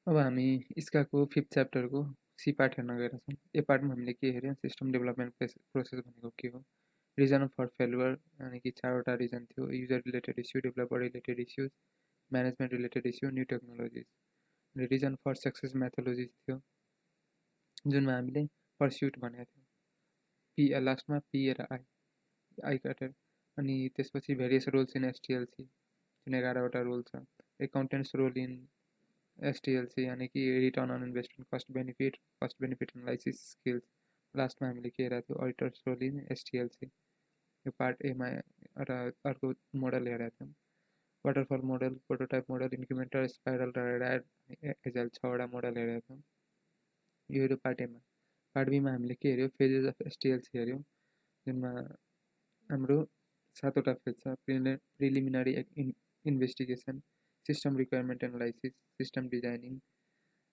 अब हामी इस्काको 5th च्याप्टरको C part हेर्न गएका छौँ। ए पार्टमा हामीले के हेऱ्यौँ, सिस्टम डेभलपमेन्ट प्रोसेस भनेको के हो, रिजन फर फेलुवर यानि कि 4वटा रिजन थियो, user related issue, developer related issues, management related issue, new technologies. र रिजन फर सक्सेस मेथोलोजिज थियो जुनमा हामीले पर्स्युट भनेको थियो, पी लास्टमा पी र आई काटेर। अनि त्यसपछि भेरियस रोल्स इन एसटिएलसी जुन 11वटा रोल छ, एकाउन्टेन्ट्स रोल इन एसटिएलसी यानि कि return on investment, cost benefit analysis skills. लास्टमा हामीले के हेरेको थियो, अडिटर्स रोल इन एसटिएलसी। यो पार्ट एमा र अर्को मोडल हेरेका थियौँ, waterfall model, prototype model, incremental, spiral र ऱ्याड एजाइल 6वटा मोडल हेरेका थियौँ। यो हेऱ्यो पार्ट एमा। पार्ट बीमा हामीले के हेऱ्यो, फेजेस अफ एसटिएलसी हेऱ्यौँ जुनमा हाम्रो 7वटा फेज छ, preliminary investigation, system requirement analysis, system designing,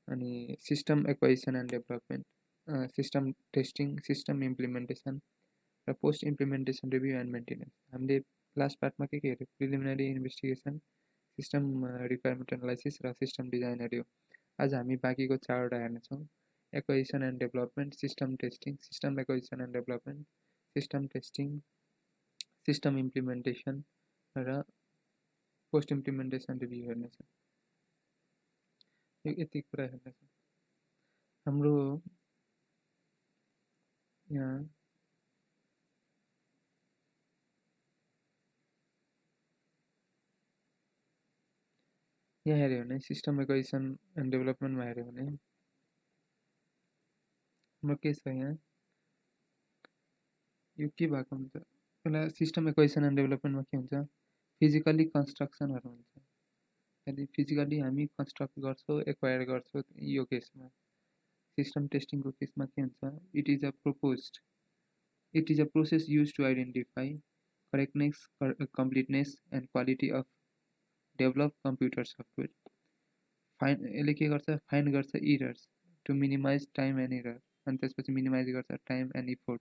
अनि system acquisition and development, system testing, system implementation र post implementation review and maintenance. हामीले लास्ट पार्टमा के हेऱ्यो, preliminary investigation, system requirement analysis र सिस्टम डिजाइन हेऱ्यो। आज हामी बाँकीको 4वटा हेर्नेछौँ, acquisition and development, system testing, system acquisition and development, system testing, system implementation र पोस्ट इम्प्लिमेन्टेसन रिभ्यू हेर्नेछौँ। यो यति कुरा हेर्नेछौँ। हाम्रो यहाँ हेऱ्यो भने सिस्टम एक्वाइजिसन एन्ड डेभलपमेन्टमा हेऱ्यो भने हाम्रो के छ, यहाँ यो के भएको हुन्छ, पहिला सिस्टम एक्वाइजिसन एन्ड डेभलपमेन्टमा के हुन्छ, फिजिकली कन्स्ट्रक्सनहरू हुन्छ। यदि फिजिकली हामी कन्स्ट्रक्ट गर्छौँ, एक्वायर गर्छौँ, यो केसमा। सिस्टम टेस्टिङको केसमा के हुन्छ, it is a process use to identify correctness, completeness and quality of develop computer software. यसले के गर्छ, फाइन्ड गर्छ errors to minimise time and error, अनि त्यसपछि मिनिमाइज गर्छ टाइम एन्ड इफोर्ट।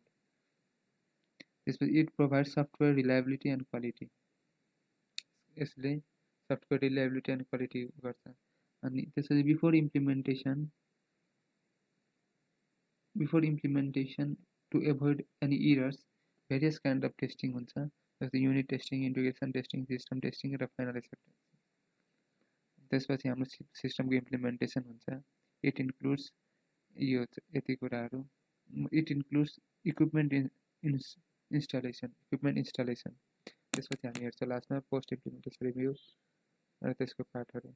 त्यसपछि it provide software reliability and quality, यसले software reliability and quality गर्छ। अनि त्यसपछि before implementation to avoid any errors various kind of testing हुन्छ, जस्तै unit testing, integration testing, system testing र फाइनल एक्सेप्टेन्स। त्यसपछि हाम्रो सिस्टमको इम्प्लिमेन्टेसन हुन्छ। इट इन्क्लुड्स यो यति कुराहरू, इट इन्क्लुड्स इक्विपमेन्ट इन्स्टलेसन। त्यसपछि हामी हेर्छौँ लास्टमा पोस्ट इम्प्लिमेन्टेसन रिभ्यू र त्यसको पार्टहरू।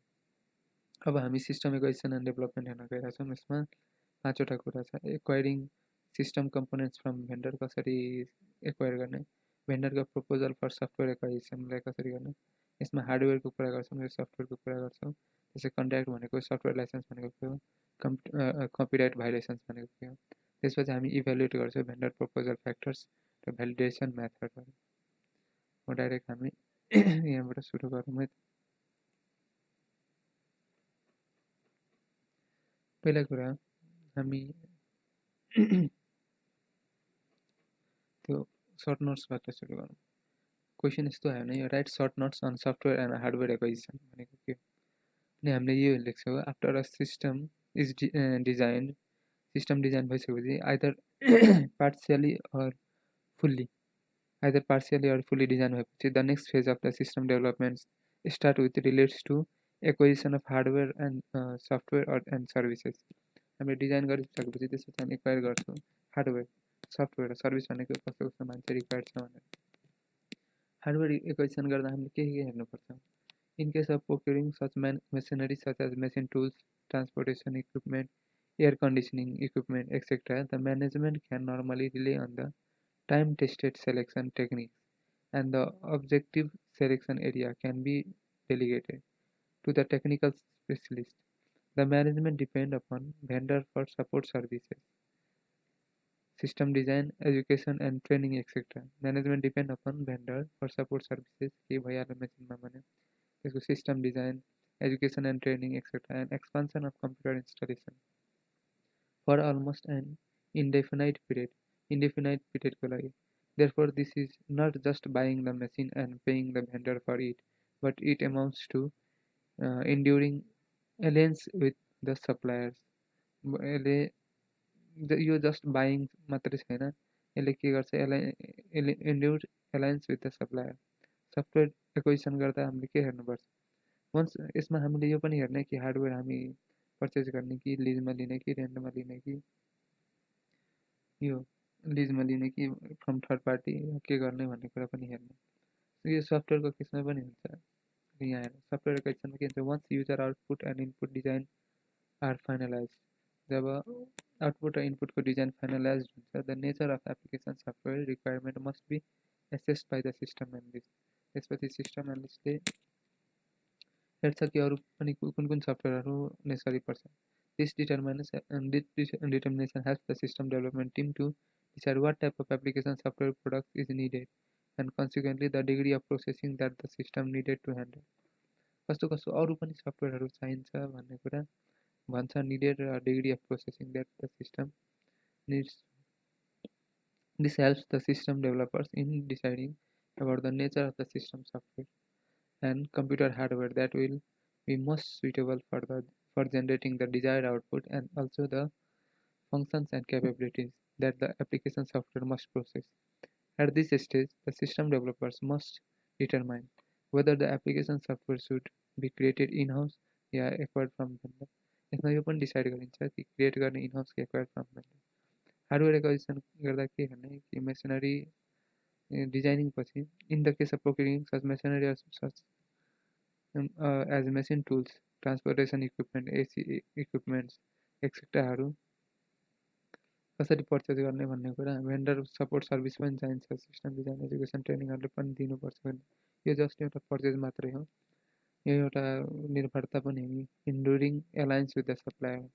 अब हामी सिस्टम एक्वाइजिसन एन्ड डेभलपमेन्ट हेर्न गइरहेका छौँ। यसमा 5वटा कुरा छ, acquiring system components from vendor, कसरी एक्वायर गर्ने, भेन्डरको प्रपोजल फर सफ्टवेयर एक्वाइजिसनलाई कसरी गर्ने, यसमा हार्डवेयरको कुरा गर्छौँ, यो सफ्टवेयरको कुरा गर्छौँ। त्यसै कन्ट्र्याक्ट भनेको, सफ्टवेयर लाइसेन्स भनेको के हो, कपिराइट भाइलेसन्स भनेको के हो। त्यसपछि हामी इभ्यालुएट गर्छौँ भेन्डर प्रपोजल फ्याक्टर्स र भ्यालिडेसन मेथडहरू। हो डाइरेक्ट हामी यहाँबाट सुरु गरौँ है। पहिला कुरा हामी त्यो सर्ट नोट्सबाट सुरु गरौँ। क्वेसन यस्तो आयो भने, write short notes on software and hardware acquisition भनेको के हो, अनि हामीले यो लेख्छौँ, after a system is design, system design भइसकेपछि either partially or fully design भएपछि the next phase of the system development start with relates to acquisition of hardware and software and services. हामीले डिजाइन गरिसकेपछि त्यसपछि हामी acquire गर्छौँ hardware, software र service भनेको कस्तो कस्तो मान्छे रिक्वायर्ड छ भनेर। हार्डवेयर एक्वाइजिसन गर्दा हामीले के हेर्नुपर्छ, in case of procuring such machinery such as machine tools, transportation equipment, air conditioning equipment etcetera, the management can normally rely on the time-tested selection techniques, and the objective selection area can be delegated to the technical specialist. The management depend upon vendor for support services, system design, education and training, etc. Management depend upon vendor for support services, के भइहाल्यो मेसिनमा भने, त्यसको system design, education and training, etc. and expansion of computer installation for almost an indefinite period को लागि. Therefore, this is not just buying the machine and paying the vendor for it, but it amounts to enduring alliance with the suppliers. यसले यो just buying मात्रै छैन, यसले के गर्छ, यसले endure alliance with the supplier. Software acquisition गर्दा हामीले के हेर्नुपर्छ, वन्स यसमा हामीले यो पनि हेर्ने कि हार्डवेयर हामी पर्चेस गर्ने कि लिजमा लिने कि रेन्टमा लिने कि यो लिजमा लिने कि फ्रम थर्ड पार्टी के गर्ने भन्ने कुरा पनि हेर्ने। यो सफ्टवेयरको केसमा पनि हुन्छ। यहाँ हेर्नु, सफ्टवेयर एक्विजिसनमा के हुन्छ, once user output and input design are finalize, जब आउटपुट र इनपुटको डिजाइन फाइनलाइज हुन्छ, the nature of application software requirement must be assessed by the system analyst. त्यसपछि सिस्टम एनालिस्टले हेर्छ कि अरू पनि कुन कुन सफ्टवेयरहरू नेसरी पर्छ। This determination helps the system development team to decide what type of application software product is needed and consequently the degree of processing that the system needed to handle. कस्तो कस्तो अरू पनि सफ्टवेयरहरू चाहिन्छ भन्ने कुरा भन्छ, निडेड र degree of processing that the system needs. This helps the system developers in deciding about the nature of the system software and computer hardware that will be most suitable for generating the desired output, and also the functions and capabilities that the application software must process. At this stage, the system developers must determine whether the application software should be created in-house or acquired from vendor. यसमा यो पनि decide गरिन्छ कि create गर्ने in house कि acquire from vendor. Hardware acquisition गर्दा के हेर्ने कि मेसिनरी डिजाइनिङ पछि, in the case of procuring such machinery such as machine tools, transportation equipment, AC equipments एक्सेट्राहरू कसरी पर्चेस गर्ने भन्ने कुरा, भेन्डर सपोर्ट सर्भिस पनि चाहिन्छ, सिस्टम डिजाइन एजुकेसन ट्रेनिङहरूले पनि दिनुपर्छ। यो जस्ट एउटा पर्चेस मात्रै हो, यो एउटा निर्भरता पनि हो। Enduring alliance with the supplier,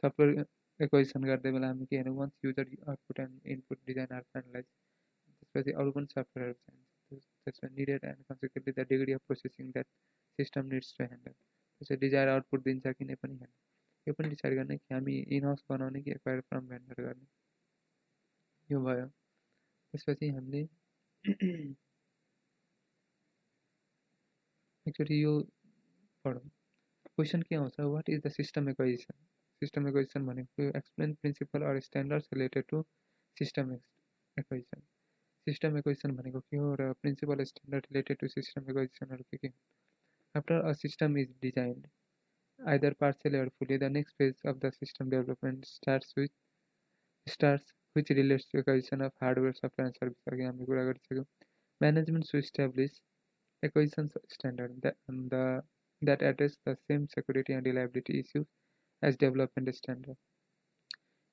software acquisition गर्दै बेला हामी के हेर्नु, once user output and input design are finalize, त्यसपछि अरू पनि सफ्टवेयरहरू चाहिन्छ। त्यसमा needed and consequently the degree of processing that system needs to handle. त्यसपछि डिजायर आउटपुट दिन्छ कि नै पनि हेर्ने, यो पनि डिसाइड गर्ने कि हामी इनहाउस बनाउने कि एक्वायर फ्रम भेन्डर गर्ने। यो भयो। त्यसपछि हामीले एक्चुअली यो पढौँ। क्वेसन के आउँछ, what is the system acquisition. System acquisition भनेको explain principle or standards related to system acquisition. System acquisition भनेको के हो र principle standard related to system एक्विजिसनहरू के हो। After a system is designed either partially or fully, the next phase of the system development starts which relates to acquisition of hardware, software and service। अघि हामीले कुरा गरिसक्यौँ। Management should establish acquisition standard that address the same security and reliability issues as development standard।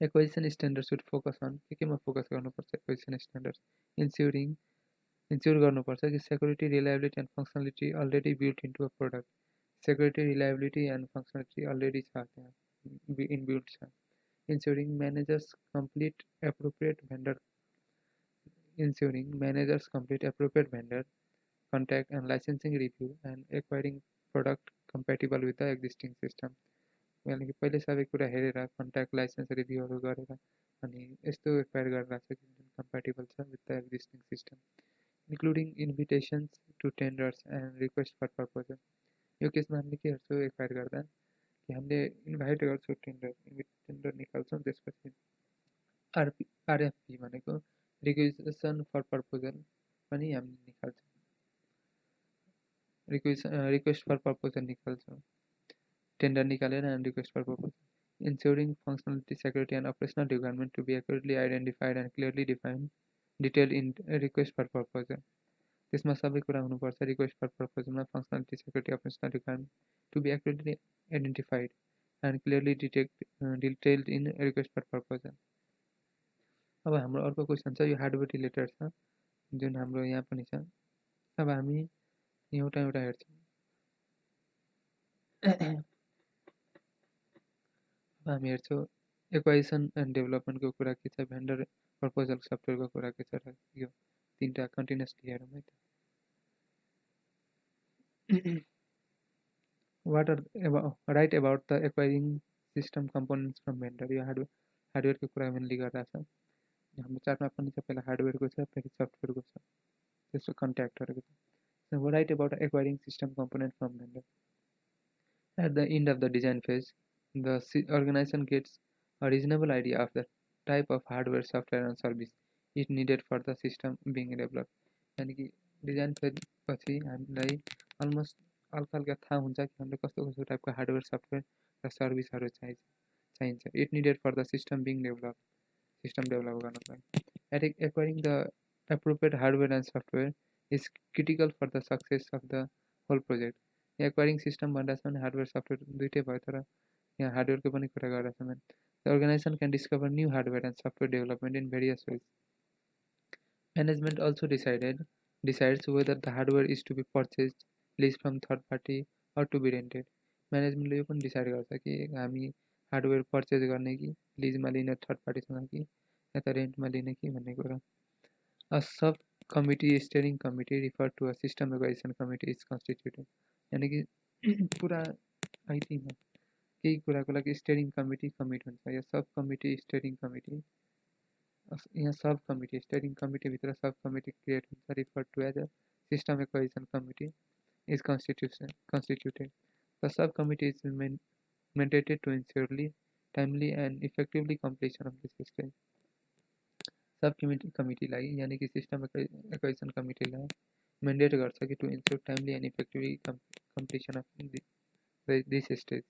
Acquisition standard should focus on के केमा focus गर्नुपर्छ, acquisition standards ensure गर्नुपर्छ कि security, reliability and functionality already built into a product। security, reliability and functionality already छ त्यहाँ inbuilt छ। ensuring managers complete appropriate vendor contact and licensing review and acquiring product compatible with the existing system। यानि कि पहिले सबै कुरा हेरेर contact licence रिभ्यूहरू गरेर अनि यस्तो एक्वायर गरेर चाहिँ जुन कम्प्याटिबल छ with the existing system, including invitations to tenders and request for proposal. यो केसमा हामीले के हेर्छौँ एक्वायर गर्दा कि हामीले इन्भाइट गर्छौँ टेन्डर निकाल्छौँ, त्यसपछि आरएफपी भनेको रिक्वेजिसन फर प्रपोजल पनि हामीले निकाल्छौँ, रिक्वेस्ट फर प्रपोजल निकाल्छौँ, टेन्डर निकालेर and request for proposal. ensuring functionality, security and operational requirement to be accurately identified and clearly detailed in request for proposal। त्यसमा सबै कुरा हुनुपर्छ रिक्वेस्ट फर प्रपोजलमा, functionality, security, operational requirement to be accurately identified and clearly detailed in request for proposal. अब हाम्रो अर्को question छ, यो हार्डवेयर रिलेटेड छ जुन हाम्रो यहाँ पनि छ। अब हामी एउटा एउटा हेर्छौँ। अब हामी हेर्छौँ एक्वाजिसन एन्ड डेभलपमेन्टको कुरा के छ, भेन्डर प्रपोजल सफ्टवेयरको कुरा के छ र यो तीनटा कन्टिन्युअसली हेरौँ है त। What are right about the acquiring system components from vendor। यो हार्डवेयरको कुरा मेनली गरिरहेको छ। हाम्रो चार्टमा पनि छ, पहिला हार्डवेयरको छ, फेरि सफ्टवेयरको छ, त्यसको कन्ट्याक्टहरूको छ। Right about acquiring system component from vendor. At the end of the design phase, the organization gets a reasonable idea of the type of hardware, software and service it needed for the system being developed. यानी कि design पछि हामीलाई almost हल्का हल्का थाहा हुन्छ कि हामीले कस्तो कस्तो टाइपको हार्डवेयर सफ्टवेयर र सर्भिसहरू चाहिन्छ it needed for the system being develop system develop गर्नको लागि acquiring the appropriate hardware and software is critical for the success of the whole project. Acquiring system भन्दा हार्डवेयर सफ्टवेयर दुइटै भयो तर यहाँ हार्डवेयरको पनि कुरा गरेका छन् The organization can discover new hardware and software development in various ways. Management also decides whether the hardware is to be purchased, leased from third party or to be rented. म्यानेजमेन्टले यो पनि डिसाइड गर्छ कि हामी hardware purchase गर्ने कि लिजमा लिने third पार्टीसँग कि या त रेन्टमा लिने कि भन्ने कुरा A sub-committee steering committee referred to a system evaluation committee is constituted. यानी कि पुरा आइटीमा केही कुराको लागि स्टेयरिङ कमिटी हुन्छ या सब कमिटी स्टेयरिङ कमिटी यहाँ सब कमिटी स्टेयरिङ कमिटीभित्र सब कमिटी क्रिएट हुन्छ refer to as a system acquisition committee is constituted. The subcommittee is mandated to ensure timely and effectively completion of this stage. Sub कमिटीलाई यानी कि system acquisition कमिटीलाई mandate गर्छ कि to ensure timely and effectively completion of this stage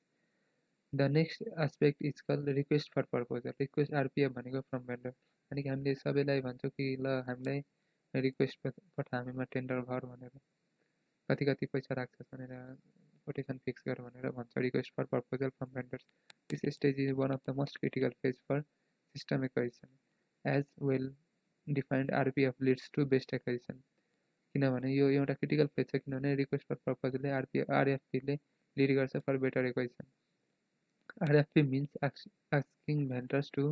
the next aspect is called request for proposal request RFP भनेको from vendor अनि कि हामीले सबैलाई भन्छौँ कि ल हामीलाई रिक्वेस्ट पठा हामीमा टेन्डर भर भनेर कति कति पैसा राख्छ भनेर कोटेसन फिक्स गर भनेर भन्छ request for proposal from vendors this stage is one of the most critical phase for system acquisition as well defined RPF leads to best acquisition किनभने यो एउटा क्रिटिकल फेज छ किनभने रिक्वेस्ट फर प्रपोजलले आरएफपीले लिड गर्छ for better acquisition RFP means asking vendors to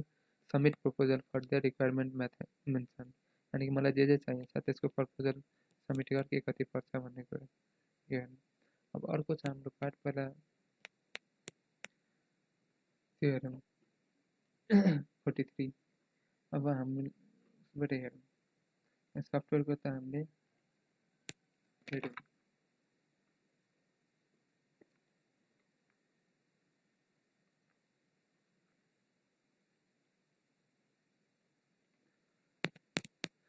submit proposal for their requirement mentioned. अनि कि मलाई जे चाहिन्छ त्यसको प्रपोजल सबमिट गर्के कति पर्छ भन्ने कुरा यो हेर्नु अब अर्को छ हाम्रो पार्ट पहिला त्यो हेरौँ 43 अब हामीबाट हेरौँ सफ्टवेयरको त हामीले हेरौँ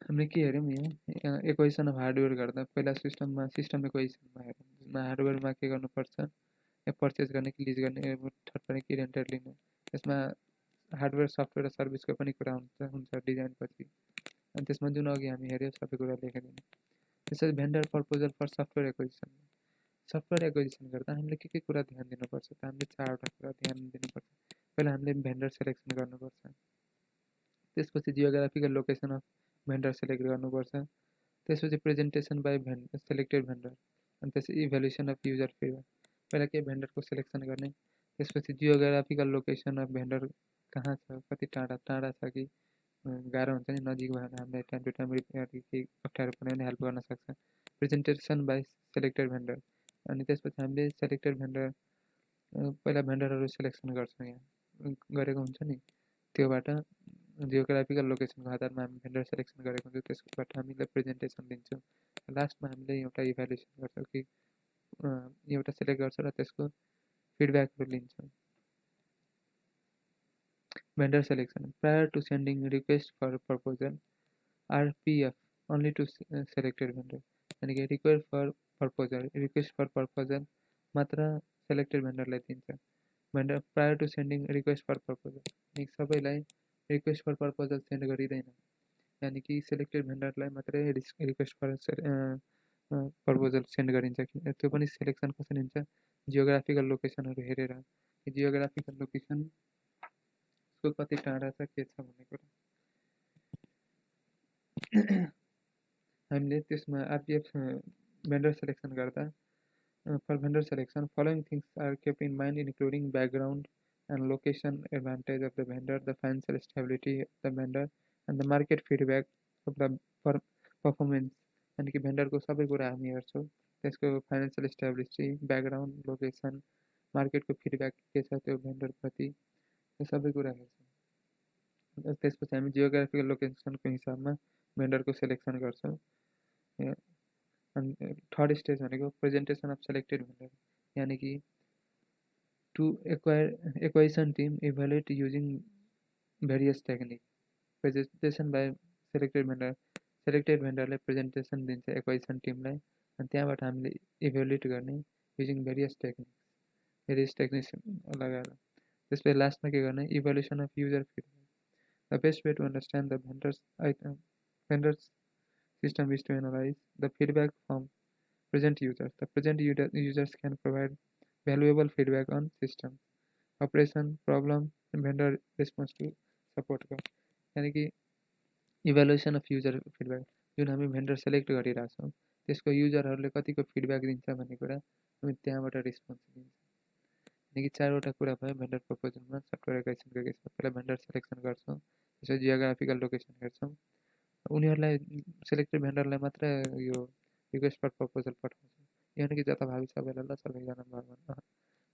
हामीले के हेऱ्यौँ यहाँ एक्वाजिसन अफ हार्डवेयर गर्दा पहिला सिस्टम एक्वाजिसनमा हेरौँ जसमा हार्डवेयरमा के गर्नुपर्छ या पर्चेस गर्ने कि लिज गर्ने थर्ड पार्टी कि रेन्टर लिने त्यसमा हार्डवेयर सफ्टवेयर र सर्भिसको पनि कुरा हुन्छ डिजाइन पछि अनि त्यसमा जुन अघि हामी हेऱ्यौँ सबै कुरा लेखिदिनु त्यसरी भेन्डर प्रपोजल फर सफ्टवेयर एक्वाजिसन गर्दा हामीले के कुरा ध्यान दिनुपर्छ त हामीले चारवटा कुरा ध्यान दिनुपर्छ पहिला हामीले भेन्डर सेलेक्सन गर्नुपर्छ त्यसपछि geographical location of vendor select गर्नुपर्छ त्यसपछि प्रेजेन्टेसन बाई सेलेक्टेड भेन्डर अनि त्यसपछि इभ्यालुएसन अफ युजर फिडब्याक पहिला के भेन्डरको सेलेक्सन गर्ने त्यसपछि जियोग्राफिकल लोकेसन अफ भेन्डर कहाँ छ कति टाढा छ कि गाह्रो हुन्छ नि नजिक भएर हामीलाई टाइम टु टाइम केही अप्ठ्यारो पर्यो भने हेल्प गर्न सक्छ प्रेजेन्टेसन बाई सेलेक्टेड भेन्डर अनि त्यसपछि हामीले सेलेक्टेड भेन्डर पहिला भेन्डरहरू सेलेक्सन गर्छौँ यहाँ गरेको हुन्छ नि त्योबाट जियोग्राफिकल लोकेसनको आधारमा हामी भेन्डर सेलेक्सन गरेको हुन्छौँ त्यसबाट हामीले प्रेजेन्टेसन दिन्छौँ लास्टमा हामीले एउटा इभ्यालुएसन गर्छौँ कि एउटा सेलेक्ट गर्छौँ र त्यसको फिडब्याकहरू लिन्छौँ vendor selection prior to sending request for proposal RPF only to selected vendor यानी कि request for proposal मात्र selected vendor लाई दिन्छ vendor prior to sending request for proposal अनि सबैलाई request for proposal send गरिदैन यानी कि selected vendor लाई मात्रै request for proposal send गरिन्छ कि त्यो पनि selection कसरी हुन्छ जियोग्राफिकल लोकेसनहरू हेरेर जियोग्राफिकल लोकेसन को कति टाढा छ के छ भन्ने कुरा हामीले त्यसमा आरपीएफ भेन्डर सेलेक्सन गर्दा for vendor selection following things are kept in mind including background and location advantage of the vendor the financial stability of the vendor and the market feedback of the performance यानि कि भेन्डरको सबै कुरा हामी हेर्छौँ त्यसको financial stability background location मार्केटको feedback के छ त्यो भेन्डरप्रति यो सबै कुरा हेर्छौँ त्यसपछि हामी जियोग्राफिकल लोकेसनको हिसाबमा भेन्डरको सेलेक्सन गर्छौँ अनि थर्ड स्टेज भनेको प्रेजेन्टेसन अफ सेलेक्टेड भेन्डर यानि कि To acquire acquisition team evaluate using various techniques. Presentation by selected vendorलाई प्रेजेन्टेसन दिन्छ एक्वाइजिसन टिमलाई अनि त्यहाँबाट हामीले इभ्यालुएट गर्ने युजिङ भेरियस टेक्निक्स लगाएर त्यसपछि लास्टमा के गर्ने evaluation of user feedback the best way to understand the vendors system is to analyze the feedback from present users. The present users can provide valuable feedback on system operation problem and vendor response to support का यानी कि evaluation of user feedback जुन हामी vendor select गरिरहेको छौँ त्यसको युजरहरूले कतिको feedback दिन्छ भन्ने कुरा हामी त्यहाँबाट रेस्पोन्स दिन्छ यानि कि चारवटा कुरा भयो भेन्डर प्रपोजलमा सफ्टवेयर एक्वाइजिसनको केसमा पहिला भेन्डर सेलेक्सन गर्छौँ त्यसपछि जियोग्राफिकल लोकेसन हेर्छौँ उनीहरूलाई सेलेक्टेड भेन्डरलाई मात्र यो रिक्वेस्ट फर प्रपोजल पठाउँछौँ यानि कि जताभावी सबैलाई ल सबैजना भयो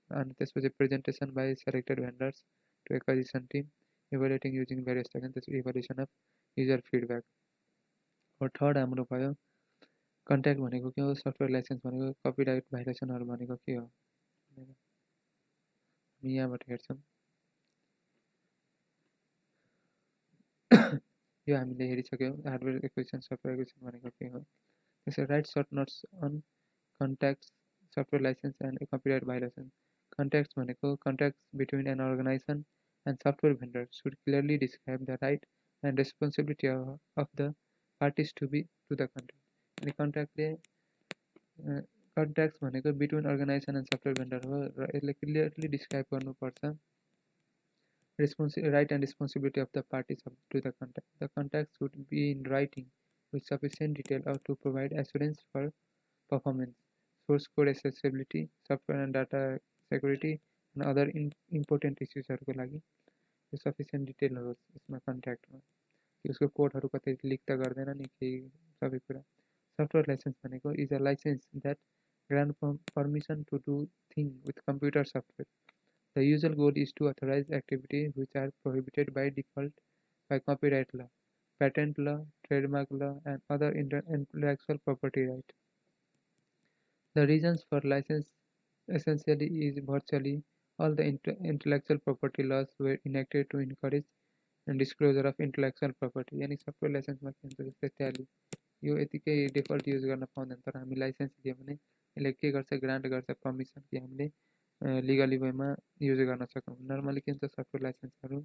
अनि त्यसपछि presentation by selected vendors to acquisition team evaluating using various technique त्यसपछि इभ्यालुएसन अफ युजर फिडब्याक और थर्ड हाम्रो भयो कन्ट्याक्ट भनेको के हो सफ्टवेयर लाइसेन्स भनेको कपिराइट भाइलेसनहरू भनेको के हो हामी यहाँबाट हेर्छौँ यो हामीले हेरिसक्यौँ हार्डवेयर एक्विजिसन सफ्टवेयर एक्विजिसन भनेको के हो त्यसै write short notes on contracts software license and copyright violation contracts भनेको contracts between an organization and software vendor should clearly describe the right and responsibility of the parties to be to the contract अनि contracts भनेको between organisation and software vendor हो र यसले clearly describe गर्नुपर्छ right and responsibility of the parties to the contract. The contract should be in writing with sufficient detail or to provide assurance for performance, source code accessibility, software and data security, and other important issues को लागि यो sufficient detail होस् यसमा कन्ट्र्याक्टमा कि उसको कोडहरू कतै leak त गर्दैन नि केही सबै कुरा सफ्टवेयर लाइसेन्स भनेको is a licence that grant permission to do thing with computer software The usual goal is to authorize activities which are prohibited by default by copyright law, patent law, trademark law, and other intellectual property rights. The reasons for license essentially is virtually all the intellectual property laws were enacted to encourage and disclosure of intellectual property. यानी software license में के हुन्छ जस्तै tally यो यतिकै default use गर्न पाउँदैन तर हामी लाइसेन्स दियो भने यसले के गर्छ ग्रान्ट गर्छ परमिसन कि हामीले लिगली वेमा युज गर्न सकौँ नर्मली के हुन्छ सफ्टवेयर लाइसेन्सहरू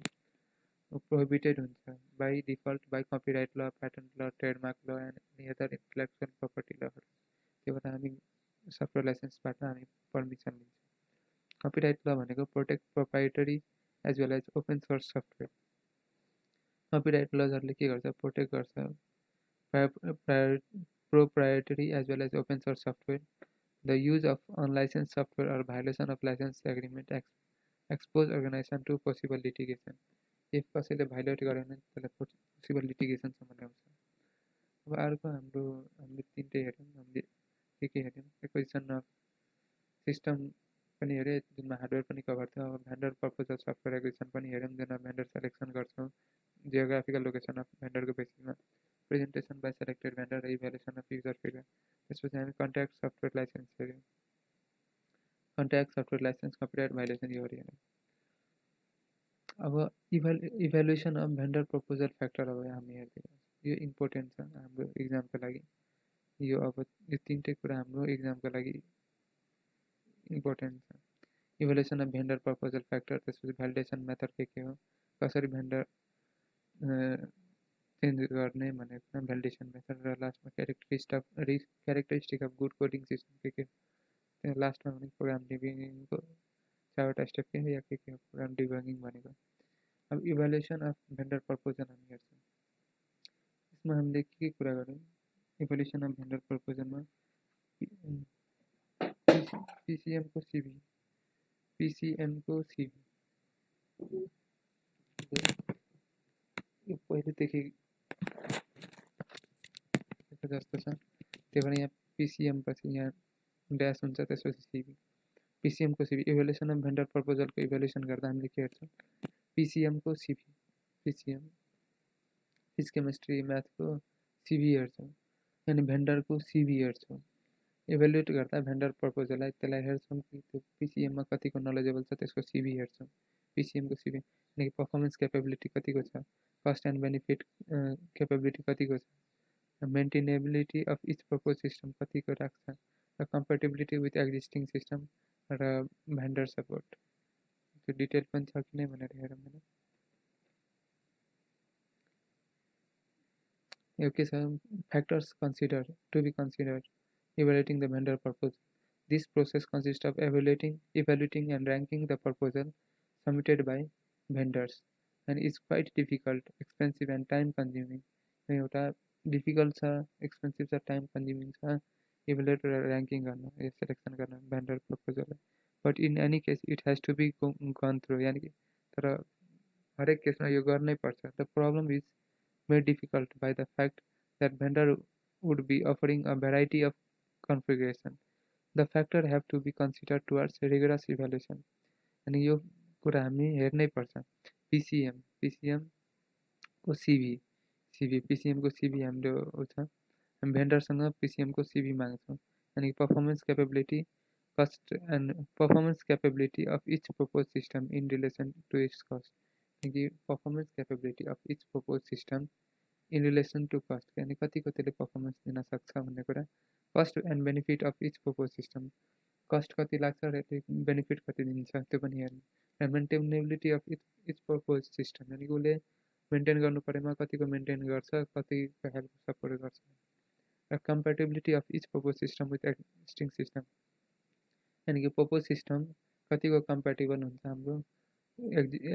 प्रोहिबिटेड हुन्छ by default by copyright law patent law trademark law and any other intellectual property लहरू त्यो भएर हामी सफ्टवेयर लाइसेन्सबाट हामी पर्मिसन लिन्छौँ कपिराइट ल भनेको protect proprietary as well as open source software copyright लजहरूले के गर्छ प्रोटेक्ट गर्छ proprietary as well as open source software. The use of unlicensed software or violation of license agreement expose organization to possible litigation. If कसैले violet गर्यो भने त्यसलाई possible लिटिगेसनसम्म ल्याउँछ अब अर्को हामीले तिनटै हेऱ्यौँ हामीले के हेऱ्यौँ एक्विजिसन अफ सिस्टम पनि हेऱ्यो जुनमा हार्डवेयर पनि कभर थियो अब भेन्डर प्रपोजल सफ्टवेयर एक्विजिसन पनि हेऱ्यौँ जुनमा भेन्डर सेलेक्सन गर्छौँ जियोग्राफिकल लोकेसन अफ भेन्डरको बेसिसमा प्रेजेन्टेसन बाई सेलेक्टेड भेन्डर र इभ्यालुएसन अफ युजर फिडब्याक त्यसपछि हामी कन्ट्याक्ट सफ्टवेयर लाइसेन्स हेऱ्यौँ contract software license copyright violation यो हेऱ्यौँ अब evaluation of vendor proposal factor अब हामी हेर्दै यो इम्पोर्टेन्ट छ हाम्रो इक्जामको लागि यो अब यो तिनटै कुरा हाम्रो इक्जामको लागि इम्पोर्टेन्ट छ evaluation of vendor proposal factor त्यसपछि भ्यालिडेसन मेथड के हो कसरी भेन्डर चेन्ज गर्ने भनेको भ्यालिडेसन मेथड र लास्टमा characteristic of good coding system के त्यो लास्टमा भने प्रोग्राम डिबगिङको चारवटा स्टेप के हो या के हो प्रोग्राम डिबगिङ भनेको अब इभ्यालुएसन अफ भेन्डर प्रपोजल हामी हेर्छौँ यसमा हामीले के कुरा गर्यौँ इभ्यालुएसन अफ भेन्डर प्रपोजलमा पिसिएमको सिभी यो पहिलेदेखि जस्तो छ त्यही भएर यहाँ पिसिएम पछि यहाँ ड्यास हुन्छ त्यसपछि सिभी पिसिएमको सिभी इभ्यालुएसन अफ भेन्डर प्रपोजलको इभ्यालुएसन गर्दा हामीले के हेर्छौँ पिसिएमको सिभी पिसिएम फिजिक्स केमिस्ट्री म्याथको सिभी हेर्छौँ अनि भेन्डरको सिभी हेर्छौँ इभ्यालुएट गर्दा भेन्डर प्रपोजललाई त्यसलाई हेर्छौँ कि त्यो पिसिएममा कतिको नलेजेबल छ, त्यसको सिभी हेर्छौँ, पिसिएमको सिभी अनि पर्फर्मेन्स क्यापेबिलिटी कतिको छ, कस्ट एन्ड बेनिफिट क्यापेबिलिटी कतिको छ, maintainability of each propose system कतिको राख्छ, र कम्पेटेबिलिटी विथ एक्जिस्टिङ सिस्टम र भेन्डर सपोर्ट। त्यो डिटेल पनि छ कि नै भनेर हेरौँ होइन। यो के छ, factors consider to be consider evaluating the vendor proposal. This process consists of evaluating and ranking the proposal submitted by vendors and is quite difficult, expensive and time consuming. एउटा डिफिकल्ट छ, एक्सपेन्सिभ छ, time consuming छ evaluate र ranking गर्न, selection गर्न vendor प्रपोजललाई। But in any case it has to be gone through, यानि कि तर हरेक केसमा यो गर्नै पर्छ। The problem is made difficult by the fact that vendor would be offering a variety of configuration. The factor have to be considered towards rigorous evaluation. अनि यो कुरा हामी हेर्नै पर्छ। पिसिएम को सिभी पिसिएम को सिभी हाम्रो छ, हामी भेन्डरसँग पिसिएम को सिभी माग्छौँ। अनि performance capability cost and performance capability of each propose system in relation to its cost, कि performance capability of each propose system in relation to cost, यानि कतिको त्यसले पर्फर्मेन्स दिन सक्छ भन्ने कुरा। Cost and benefit of each propose system, cost कति लाग्छ र बेनिफिट कति दिन्छ त्यो पनि हेर्नु। र मेन्टेनेबिलिटी अफ इच प्रपोज सिस्टम, यानि कि उसले मेन्टेन गर्नु परेमा कतिको मेन्टेन गर्छ, कतिको हेल्प सपोर्ट गर्छ। र compatibility of each propose system with existing system, यानि कि प्रपोज सिस्टम कतिको कम्पेटेबल हुन्छ हाम्रो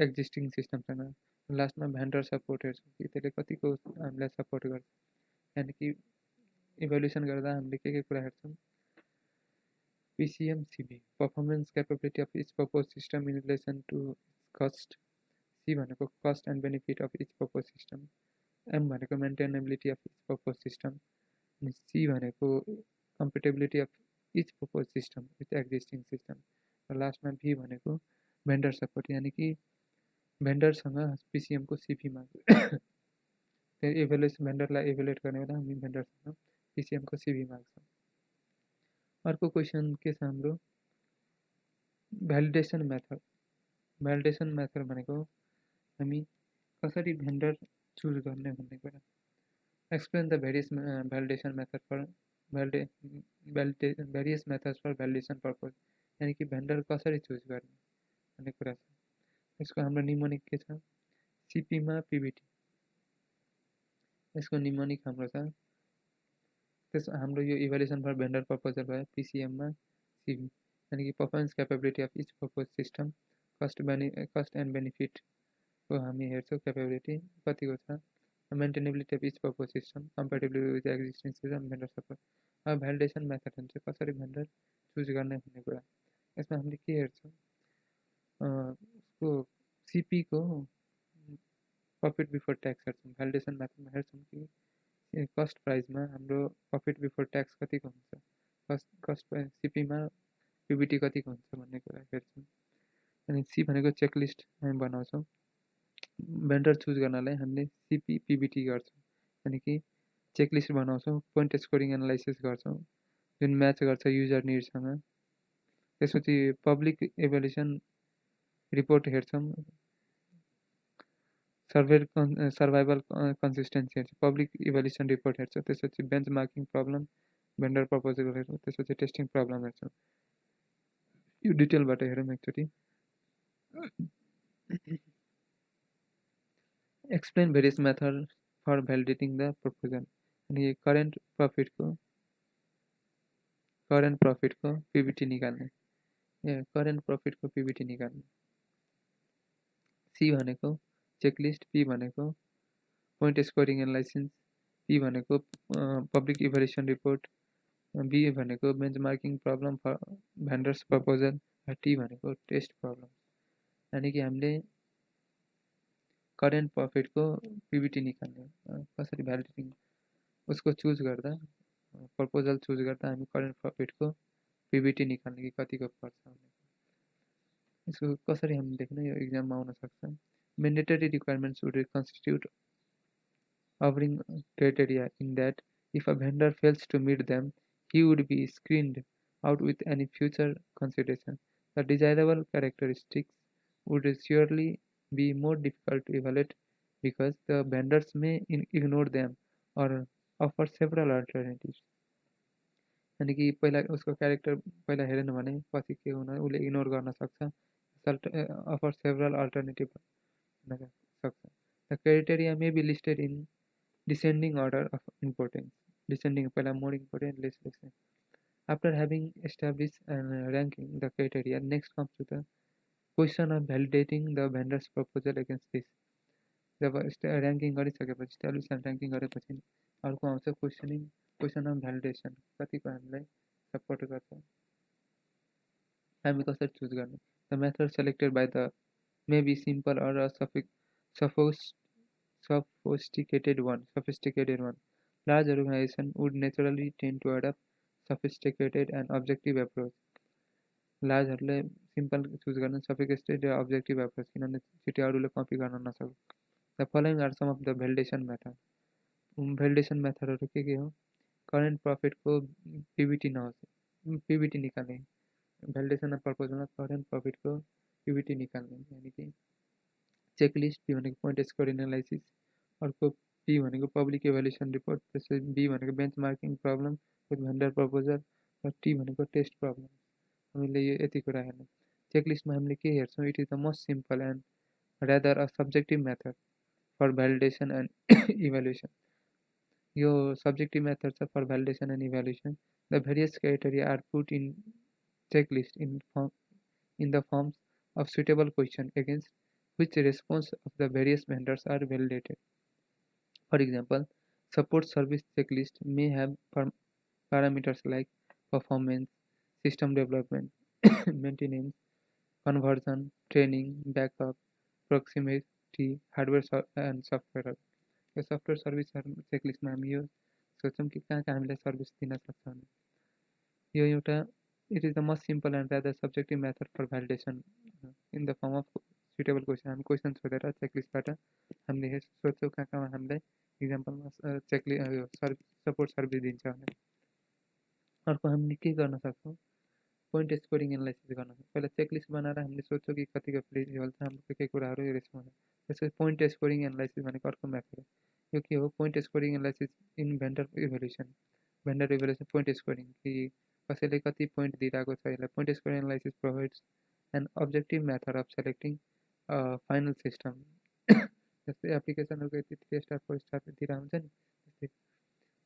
एक्जिस्टिङ सिस्टमसँग। लास्टमा भेन्डर सपोर्ट हेर्छौँ कि त्यसले कतिको हामीलाई सपोर्ट गर्छ। यानि कि इभ्यालुएसन गर्दा हामीले के कुरा हेर्छौँ, PCM CV performance capability of each propose system in relation to cost, C भनेको cost and benefit of each propose system, M भनेको maintainability of each propose system, अनि सी भनेको compatibility of each propose system with existing system, र लास्टमा भी भनेको vendor support, यानि कि भेन्डरसँग पिसिएमको सिभीमा त्यो इभ्यालुएसन भेन्डरलाई इभ्यालुएट गर्ने बेला हामी भेन्डरसँग पिसिएमको सिभी माग्छौँ। अर्को क्वेसन के छ हाम्रो, भ्यालिडेसन मेथड। भ्यालिडेसन मेथड भनेको हामी कसरी भेन्डर चुज गर्ने भन्ने कुरा। Explain the various validation method for various methods for validation purpose, यानि कि भेन्डर कसरी चुज गर्ने भन्ने कुरा छ। यसको हाम्रो निमोनिक के छ, सिपीमा पिबिटी, यसको निमोनिक हाम्रो छ। त्यस हाम्रो यो इभ्यालुएसन फर भेन्डर प्रपोजल भयो पिसिएममा सिभी, यानि कि performance capability of each propose system, cost and बेनिफिटको हामी हेर्छौँ क्यापेबिलिटी कतिको छ, maintainability of each propose system, compatibility with existing system, vendor support. अब भ्यालिडेसन मेथड हुन्छ कसरी भेन्डर चुज गर्ने भन्ने कुरा। यसमा हामीले के हेर्छौँ, उसको सिपीको प्रफिट बिफोर ट्याक्स हेर्छौँ। भ्यालिडेसन मेथडमा हेर्छौँ कि कस्ट प्राइसमा हाम्रो प्रफिट बिफोर ट्याक्स कतिको हुन्छ, कस्ट सिपीमा पिबिटी कतिको हुन्छ भन्ने कुरा हेर्छौँ। अनि सी भनेको चेकलिस्ट हामी बनाउँछौँ। भेन्डर चुज गर्नलाई हामीले सिपी पिबिटी गर्छौँ, यानि कि चेकलिस्ट बनाउँछौँ, पोइन्ट स्कोरिङ एनालाइसिस गर्छौँ जुन म्याच गर्छ युजर निडसँग। त्यसपछि पब्लिक इभ्यालुएसन रिपोर्ट हेर्छौँ, सर्भाइभल कन्सिस्टेन्सी हेर्छ, पब्लिक इभ्यालुएसन रिपोर्ट हेर्छ, त्यसपछि benchmarking problem, vendor proposal हेर्छौँ, त्यसपछि टेस्टिङ प्रब्लम हेर्छौँ। यो डिटेलबाट हेरौँ एकचोटि। Explain various method for validating the proposal, अनि करेन्ट प्रफिटको पिबिटी निकाल्ने, करेन्ट प्रफिटको पिबिटी निकाल्ने। सी भनेको चेकलिस्ट, पी भनेको पोइन्ट स्कोरिङ एनालाइसिस, पी भनेको पब्लिक इभ्यालुएसन रिपोर्ट, बी भनेको benchmarking problem for vendors proposal, र टी भनेको टेस्ट प्रब्लम। यानि कि हामीले करेन्ट प्रफिटको पिबिटी निकाल्ने, कसरी भ्यालिडेटिङ उसको चुज गर्दा, प्रपोजल चुज गर्दा हामी करेन्ट प्रफिटको पिबिटी निकाल्ने कि कतिको पर्छ भन्ने। यसको कसरी हामी लेख्ने, यो इक्जाममा आउन सक्छ। Mandatory requirements would constitute covering criteria in that if a vendor fails to meet them, he would be screened out with any future consideration. The desirable characteristics would surely be more difficult to evaluate because the vendors may ignore them or offer several alternatives. यानि कि पहिला उसको character पहिला हेरेन भने पछि के हुन उसले इग्नोर गर्न सक्छ अफर सेभरल अल्टरनेटिभ हुन सक्छ the criteria may be listed in descending order of importance. Descending पहिला more important, less less. After having established and ranking the criteria, next comes to the question of validating the vendor's proposal against this. जब ranking गरिसकेपछि establish and ranking गरेपछि अर्को आउँछ question of validation कतिको हामीलाई support गर्छ हामी कसरी चुज गर्ने the method selected by the may be simple or sophisticated one. Large organization would naturally tend to adopt sophisticated and objective approach. लार्जहरूले सिम्पल चुज गर्न सफिस्टिकेटेड र अब्जेक्टिभ एप्रोच किनभने छिटो अरूले कपी गर्न नसक्छ the following are some of the validation method validation मेथडहरू के हो करेन्ट प्रफिटको पिबिटी नहोस् पिबिटी निकाल्ने भ्यालिडेसन पर्पजमा करेन्ट प्रफिटको पिबिटी निकाल्ने यानि कि चेकलिस्ट पी भनेको पोइन्ट स्कोर एनालाइसिस अर्को पी भनेको पब्लिक इभ्यालुएसन रिपोर्ट त्यसपछि बी भनेको बेन्चमार्किङ प्रब्लम विथ भेन्डर प्रपोजल र टी भनेको टेस्ट प्रब्लम हामीले यो यति कुरा हेर्ने चेकलिस्टमा हामीले के हेर्छौँ it is the most simple and rather a subjective method for validation and evaluation. Your subjective methods for validation and evaluation. The various criteria are put in checklist in the forms of suitable question against which response of the various vendors are validated. For example, support service checklist may have parameters like performance, system development, maintenance, conversion, training, backup, proximity, hardware and software. यो software service चेकलिस्टमा हामी यो सोच्छौँ कि कहाँ कहाँ हामीलाई service दिन सक्छ भने यो एउटा it is the most simple and rather subjective method for validation in the form of suitable question हामी क्वेसन सोधेर चेकलिस्टबाट हामीले सोध्छौँ कहाँ कहाँ हामीलाई इक्जाम्पलमा सपोर्ट सर्भिस दिन्छ भनेर अर्को हामीले के गर्न सक्छौँ पोइन्ट स्कोरिङ एनालाइसिस गर्न पहिला चेकलिस्ट बनाएर हामीले सोध्छौँ कि कतिको फ्लेक्सिबल छ हाम्रो के के कुराहरू हेर्छौँ भने त्यसपछि पोइन्ट स्कोरिङ एनालाइसिस भनेको अर्को मेथड हो यो के हो point scoring analysis in vendor evaluation point scoring कि कसैले कति पोइन्ट दिइरहेको छ यसलाई point scoring analysis provides an objective method of selecting final system जस्तै एप्लिकेसनहरूको यति 3 स्टार 4 स्टार दिएर हुन्छ नि त्यस्तै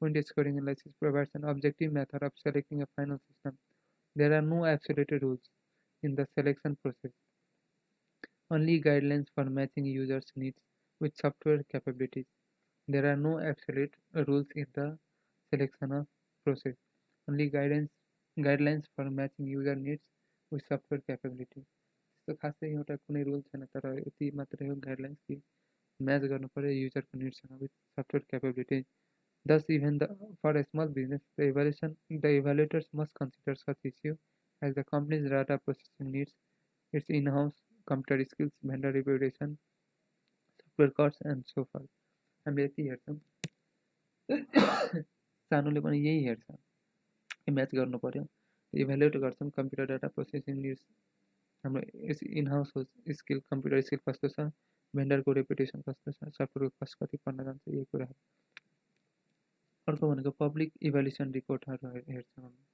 point scoring analysis provides an objective method of selecting a final system There are no absolute rules in the selection process. Only guidelines for matching users' needs with software capabilities. There are no absolute rules in the selection of process. Only guidelines for matching user needs with software capabilities. त्यस्तो खासै एउटा कुनै rule छैन तर यति मात्रै हो guidelines कि म्याच गर्नु पर्यो युजरको निड्ससँग with software capability Thus, even for a small business, the evaluators must consider such issue as the company's data processing needs, its in-house computer skills, vendor reputation, software costs, and so forth. हामीले यति हेर्छौँ सानोले पनि यही हेर्छ match गर्नु पर्यो evaluate गर्छौँ computer data processing needs हाम्रो इन-हाउस स्किल कम्प्युटर स्किल कस्तो छ भेन्डरको रेपुटेसन कस्तो छ सफ्टवेयरको कस्ट कति पर्न जान्छ यही कुराहरू अर्को भनेको पब्लिक इभ्यालुएसन रिपोर्टहरू हेर्छौँ हामी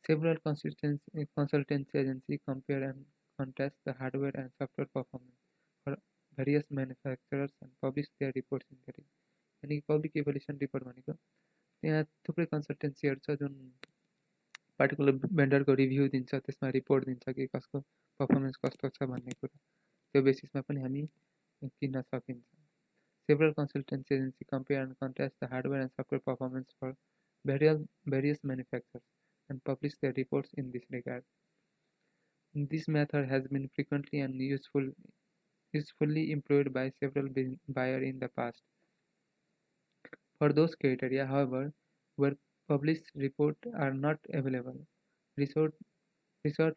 several consultancy agency compare and contrast the hardware and software performance for various manufacturers and publish their reports in their यानि कि पब्लिक इभ्यालुएसन रिपोर्ट भनेको त्यहाँ थुप्रै कन्सल्टेन्सीहरू छ जुन पार्टिकुलर भेन्डरको रिभ्यू दिन्छ त्यसमा रिपोर्ट दिन्छ कि कसको पर्फर्मेन्स कस्तो छ भन्ने कुरा त्यो बेसिसमा पनि हामी किन्न सकिन्छ Several consultancy agencies compare and contrast the hardware and software performance for various manufacturers and publish their reports in this regard. This method has been frequently and usefully employed by several buyers in the past. For those criteria, however, where published reports are not available, resort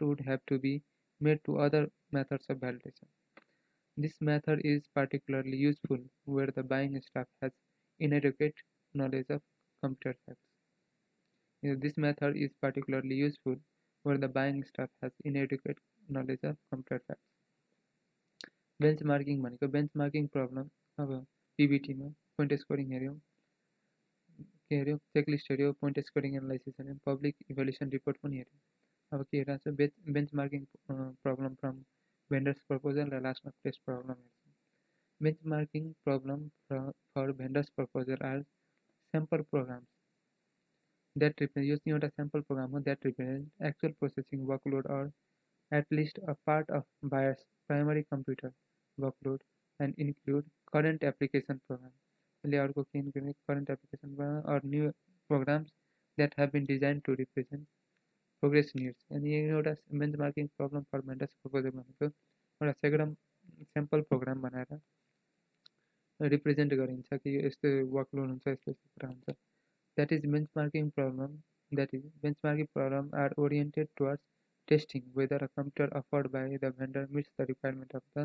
would have to be made to other methods of validation. This method is particularly useful where the buying staff has inadequate knowledge of computer facts. This method is particularly useful where the buying staff has inadequate knowledge of computer facts. बेन्चमार्किङ भनेको बेन्चमार्किङ problem अब पिबिटीमा point scoring हेऱ्यौँ के हेऱ्यौँ checklist हेऱ्यौँ point scoring analysis हेऱ्यौँ public evaluation report पनि हेऱ्यौँ अब के हेरिरहेको छ benchmarking problem from vendors proposal र लास्टमा टेस्ट प्रब्लम हेर्छौँ benchmarking problem for vendors proposal are sample programs that represent यो चाहिँ एउटा स्याम्पल प्रोग्राम हो that represent actual processing workload or at least a part of buyer's primary computer workload and include current application program. Current application program or new programs that have been designed to represent progress needs. And एउटा benchmarking problem for vendors proposal भनेको एउटा sample program बनाएर represent गरिन्छ कि यस्तो workload हुन्छ यस्तो यस्तो कुरा हुन्छ that is benchmarking problem are oriented towards testing whether a computer offered by the vendor meets the requirement of the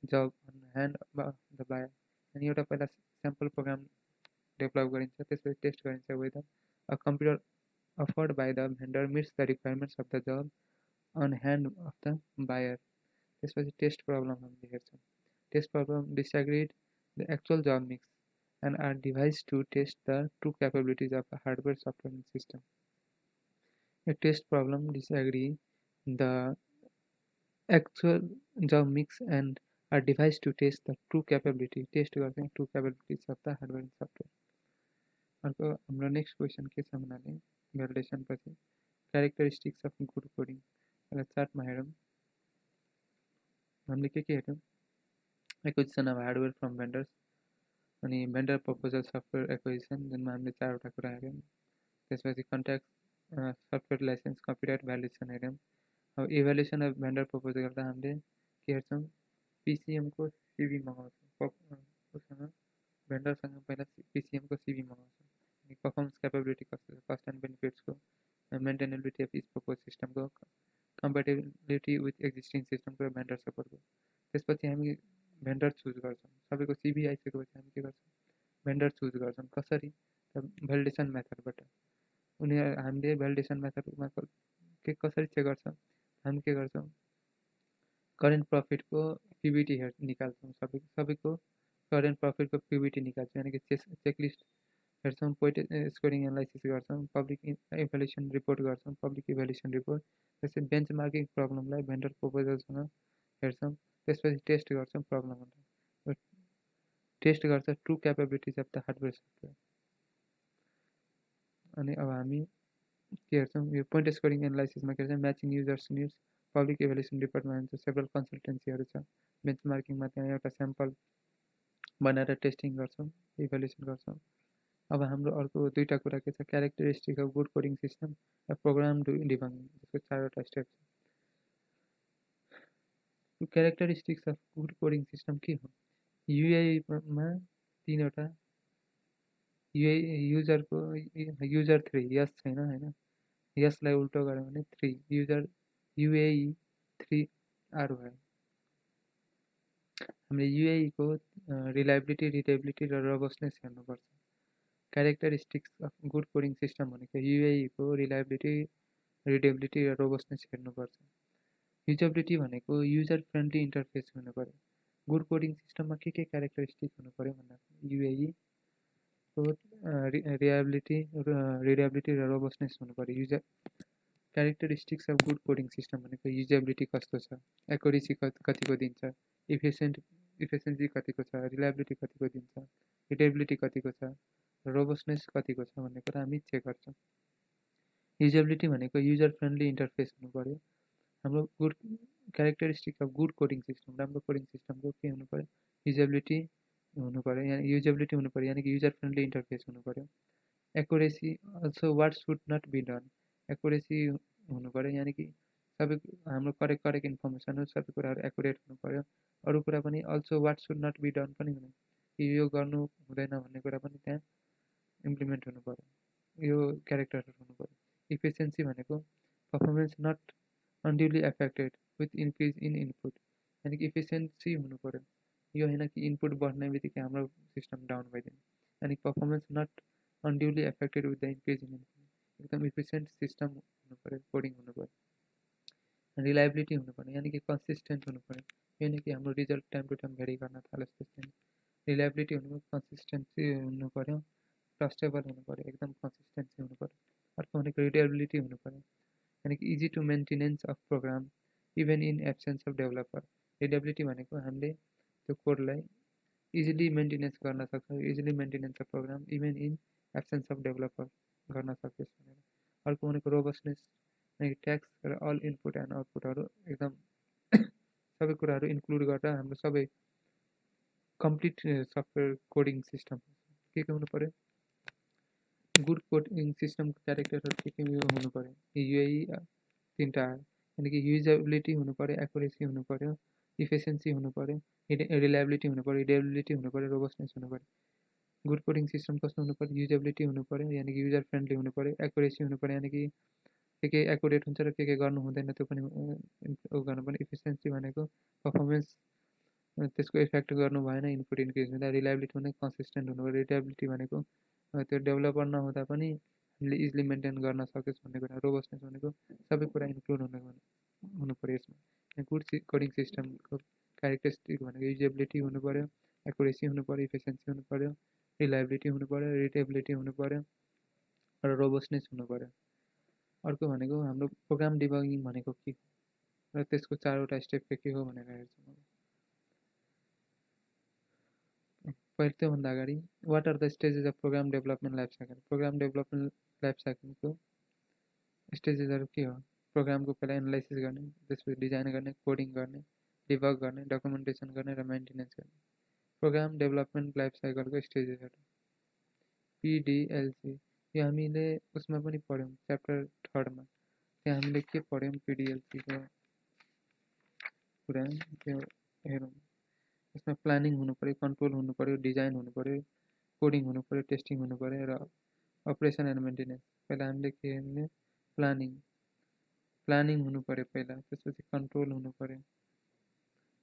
job on hand of the buyer. अनि एउटा पहिला स्याम्पल प्रोग्राम डेभलप गरिन्छ त्यसपछि टेस्ट गरिन्छ whether a computer offered by the vendor meets the requirements of the job on hand of the buyer. त्यसपछि test problem हामीले हेर्छौँ test problem disagreed the actual job mix and are devised to test the true capabilities of a hardware, software, and system. A test problem disagree the actual job mix and are devised to test the true capability. Test गर्छौँ true capabilities of the hardware and software. अर्को हाम्रो next question के छ भन्नाले validation पछि characteristics of good coding यसलाई चार्टमा हेरौँ हामीले के हेर्यौँ acquisition of hardware from vendors अनि भेन्डर प्रपोजल सफ्टवेयर एक्विजिसन जुनमा हामीले चारवटा कुरा हेऱ्यौँ त्यसपछि contact software license copyright validation हेऱ्यौँ अब इभ्यालुएसन अफ भेन्डर प्रपोजल गर्दा हामीले के हेर्छौँ पिसिएमको सिभी मगाउँछौँ उसँग भेन्डरसँग पहिला पिसिएमको सिभी मगाउँछौँ अनि पर्फर्मेन्स क्यापेबिलिटी कस्तो छ कस्ट एन्ड बेनिफिट्सको मेन्टेनेबिलिटी अफ इच प्रपोज सिस्टमको कम्पेटेबिलिटी विथ एक्जिस्टिङ सिस्टमको र भेन्डर सपोर्टको त्यसपछि हामी भेन्डर चुज गर्छौँ सबैको सिभी आइसकेपछि हामी के गर्छौँ भेन्डर चुज गर्छौँ कसरी भ्यालिडेसन मेथडबाट हामीले भ्यालिडेसन मेथडमा के कसरी चेक गर्छौँ हामी के गर्छौँ करेन्ट प्रफिटको पिबिटी निकाल्छौँ सबैको करेन्ट प्रफिटको पिबिटी निकाल्छौँ यानि कि चेकलिस्ट हेर्छौँ पोइन्ट स्कोरिङ एनालाइसिस गर्छौँ पब्लिक इभ्यालुएसन रिपोर्ट गर्छौँ पब्लिक इभ्यालुएसन रिपोर्ट त्यसपछि बेन्चमार्किङ प्रब्लमलाई भेन्डर प्रपोजलसँग हेर्छौँ त्यसपछि टेस्ट गर्छौँ प्रब्लमहरू टेस्ट गर्छ true capabilities of the hardware software अनि अब हामी के हेर्छौँ यो पोइन्ट स्कोरिङ एनालाइसिसमा के हेर्छौँ matching users needs public evaluation रिपोर्टमा हुन्छ सेभरल कन्सल्टेन्सीहरू छ बेन्चमार्किङमा त्यहाँ एउटा स्याम्पल बनाएर टेस्टिङ गर्छौँ इभ्यालुएसन गर्छौँ अब हाम्रो अर्को दुईवटा कुरा के छ characteristic of good coding system र प्रोग्राम डिबगिङ जसको चारवटा स्टेप छ characteristics of good coding system के हो युआईमा तीनवटा युजरको युजर 3 यस छैन होइन यसलाई उल्टो गऱ्यो भने 3 युजर युएई 3 आर भयो हामीले युएईको रिलायबिलिटी रिटेबिलिटी र रोबस्टनेस हेर्नुपर्छ characteristics of good coding system भनेको युएईको रिलायबिलिटी रिटेबिलिटी र रोबस्टनेस हेर्नुपर्छ युजेबिलिटी भनेको युजर फ्रेन्डली इन्टरफेस हुनु पर्यो गुड कोडिङ सिस्टममा के क्यारेक्टरिस्टिक हुनु पर्यो भन्दा युएईको रिलायबिलिटी र रोबस्टनेस हुनु पर्यो user characteristics of good coding system भनेको युजेबिलिटी कस्तो छ एक्युरेसी कतिको दिन्छ इफिसियन्सी कतिको छ रिलायबिलिटी कतिको दिन्छ रिटेबिलिटी कतिको छ रोबस्टनेस कतिको छ भन्ने कुरा हामी चेक गर्छौँ युजेबिलिटी भनेको युजर फ्रेन्डली इन्टरफेस हुनु पर्यो हाम्रो good characteristic of good coding system राम्रो कोडिङ सिस्टमको के हुनु पर्यो युजेबिलिटी हुनु पर्यो यानि युजेबिलिटी हुनु पर्यो यानि कि युजर फ्रेन्डली इन्टरफेस हुनु पर्यो accuracy also what should not be done accuracy हुनु पर्यो यानि कि सबै हाम्रो करेक्ट इन्फर्मेसन हो सबै कुराहरू एक्युरेट हुनु पर्यो अरू कुरा पनि also what should not be done पनि हुनु कि यो गर्नु हुँदैन भन्ने कुरा पनि त्यहाँ इम्प्लिमेन्ट हुनु पर्यो यो क्यारेक्टरहरू हुनु पर्यो इफिसियन्सी भनेको performance not unduly affected with increase in input यानि कि इफिसियन्सी हुनु पर्यो यो होइन कि इनपुट बढ्ने बित्तिकै हाम्रो सिस्टम डाउन भइदिने यानि performance not unduly affected with the increase in input एकदम इफिसियन्ट सिस्टम हुनु पऱ्यो, कोडिङ हुनु पऱ्यो, रिलायबिलिटी हुनु पऱ्यो, यानि कि कन्सिस्टेन्ट हुनु पऱ्यो। यो नै कि हाम्रो result time to time vary गर्न थालोस् त्यसरी। रिलायबिलिटी हुनु पऱ्यो, कन्सिस्टेन्सी हुनु पऱ्यो, ट्रस्टेबल हुनु पऱ्यो, एकदम कन्सिस्टेन्सी हुनु पऱ्यो। अर्को भनेको रिटेबिलिटी हुनु पऱ्यो, यानि कि easy to maintenance of program even in absence of developer. Readability भनेको हामीले त्यो कोडलाई इजिली मेन्टेनेन्स गर्न सक्छौँ, easily maintenance of program even in absence of developer गर्न सकियोस् भनेर। अर्को भनेको रोबस्टनेस, ट्याक्स र अल इनपुट एन्ड आउटपुटहरू एकदम सबै कुराहरू इन्क्लुड गरेर हाम्रो सबै कम्प्लिट सफ्टवेयर कोडिङ सिस्टम के हुनु पऱ्यो, गुड कोडिङ सिस्टमको क्यारेक्टरहरू के हुनु पऱ्यो, यही तिनवटा यानि कि युजेबिलिटी हुनु पऱ्यो, एक्युरेसी हुनु पऱ्यो, इफिसियन्सी हुनु पऱ्यो, रिलायबिलिटी हुनु पऱ्यो, रिडेबिलिटी हुनु पऱ्यो, रोबस्टनेस हुनु पऱ्यो। गुड कोडिङ सिस्टम कस्तो हुनु पऱ्यो, युजेबिलिटी हुनु पऱ्यो, यानि कि युजर फ्रेन्डली हुनु पऱ्यो, एक्युरेसी हुनु पऱ्यो, यानि कि के एकुरेट हुन्छ र के गर्नु हुँदैन त्यो पनि गर्नु पर्ने। इफिसियन्सी भनेको पर्फर्मेन्स त्यसको इफेक्ट गर्नु भएन, इनपुट इन्क्रिज हुँदा। रिलायबिलिटी भने कन्सिस्टेन्ट हुनु पऱ्यो। रिटेबिलिटी भनेको त्यो डेभलपर नहुँदा पनि हामीले इजिली मेन्टेन गर्न सकोस् भन्ने कुरा। रोबस्टनेस भनेको सबै कुरा इन्क्लुड हुनु पऱ्यो यसमा। गुड कोडिङ सिस्टमको क्यारेक्टरिस्टिक भनेको युजेबिलिटी हुनु पऱ्यो, एकुरेसी हुनु पऱ्यो, इफिसियन्सी हुनु पऱ्यो, रिलायबिलिटी हुनु पऱ्यो, रिटेबिलिटी हुनु पऱ्यो र रोबस्टनेस हुनु पऱ्यो। अर्को भनेको हाम्रो प्रोग्राम डिबगिङ भनेको के हो र त्यसको 4वटा स्टेप के हो भनेर हेर्छौँ। पहिले त्योभन्दा अगाडि what are the stages of program development life cycle. Program development life साइकलको स्टेजेसहरू के हो, प्रोग्रामको पहिला एनालाइसिस गर्ने, त्यसपछि डिजाइन गर्ने, कोडिङ गर्ने, डिबग गर्ने, डकुमेन्टेसन गर्ने र मेन्टेनेन्स गर्ने। प्रोग्राम डेभलपमेन्ट लाइफ साइकलको स्टेजेसहरू पिडिएलसी, यो हामीले उसमा पनि पढ्यौँ च्याप्टर 3मा। त्यहाँ हामीले के पढ्यौँ पिडिएलसीको कुरा त्यो हेरौँ। यसमा प्लानिङ हुनु पऱ्यो, कन्ट्रोल हुनु पऱ्यो, डिजाइन हुनु पऱ्यो, कोडिङ हुनु पऱ्यो, टेस्टिङ हुनु पऱ्यो र अपरेसन एन्ड मेन्टेनेन्स। पहिला हामीले के हेर्ने, प्लानिङ हुनु पऱ्यो पहिला, त्यसपछि कन्ट्रोल हुनु पऱ्यो।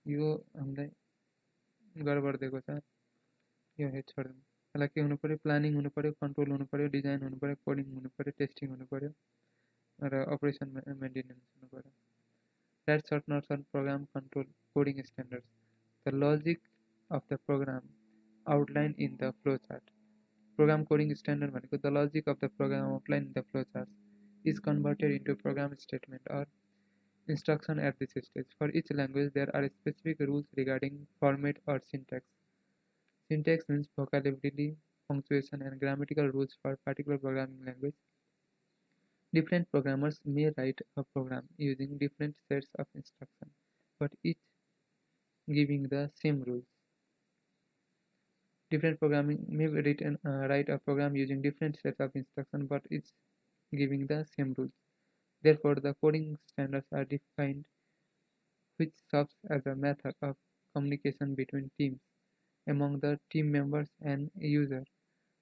यो हामीलाई गडबड दिएको छ, यो छोडिदिउँ। पहिला के हुनु पऱ्यो, प्लानिङ हुनु पऱ्यो, कन्ट्रोल हुनु पऱ्यो, डिजाइन हुनु पऱ्यो, कोडिङ हुनु पऱ्यो, टेस्टिङ हुनु पऱ्यो र अपरेसन मेन्टेनेन्स हुनु पऱ्यो। Write short notes on program control coding standards. The logic of the program outlined in the flowchart. Program coding standard भनेको the logic of the program outlined in the flowchart is converted into program statement or instruction at this stage. For each language, there are specific rules regarding format or syntax. Syntax means vocabulary, punctuation, and grammatical rules for particular programming language. Different programmers may write a program using different sets of instructions, but each giving the same rules. Different programming may write a program using different sets of instructions, but each giving the same rules. Therefore, the coding standards are defined, which serves as a method of communication between teams, among the team members and user.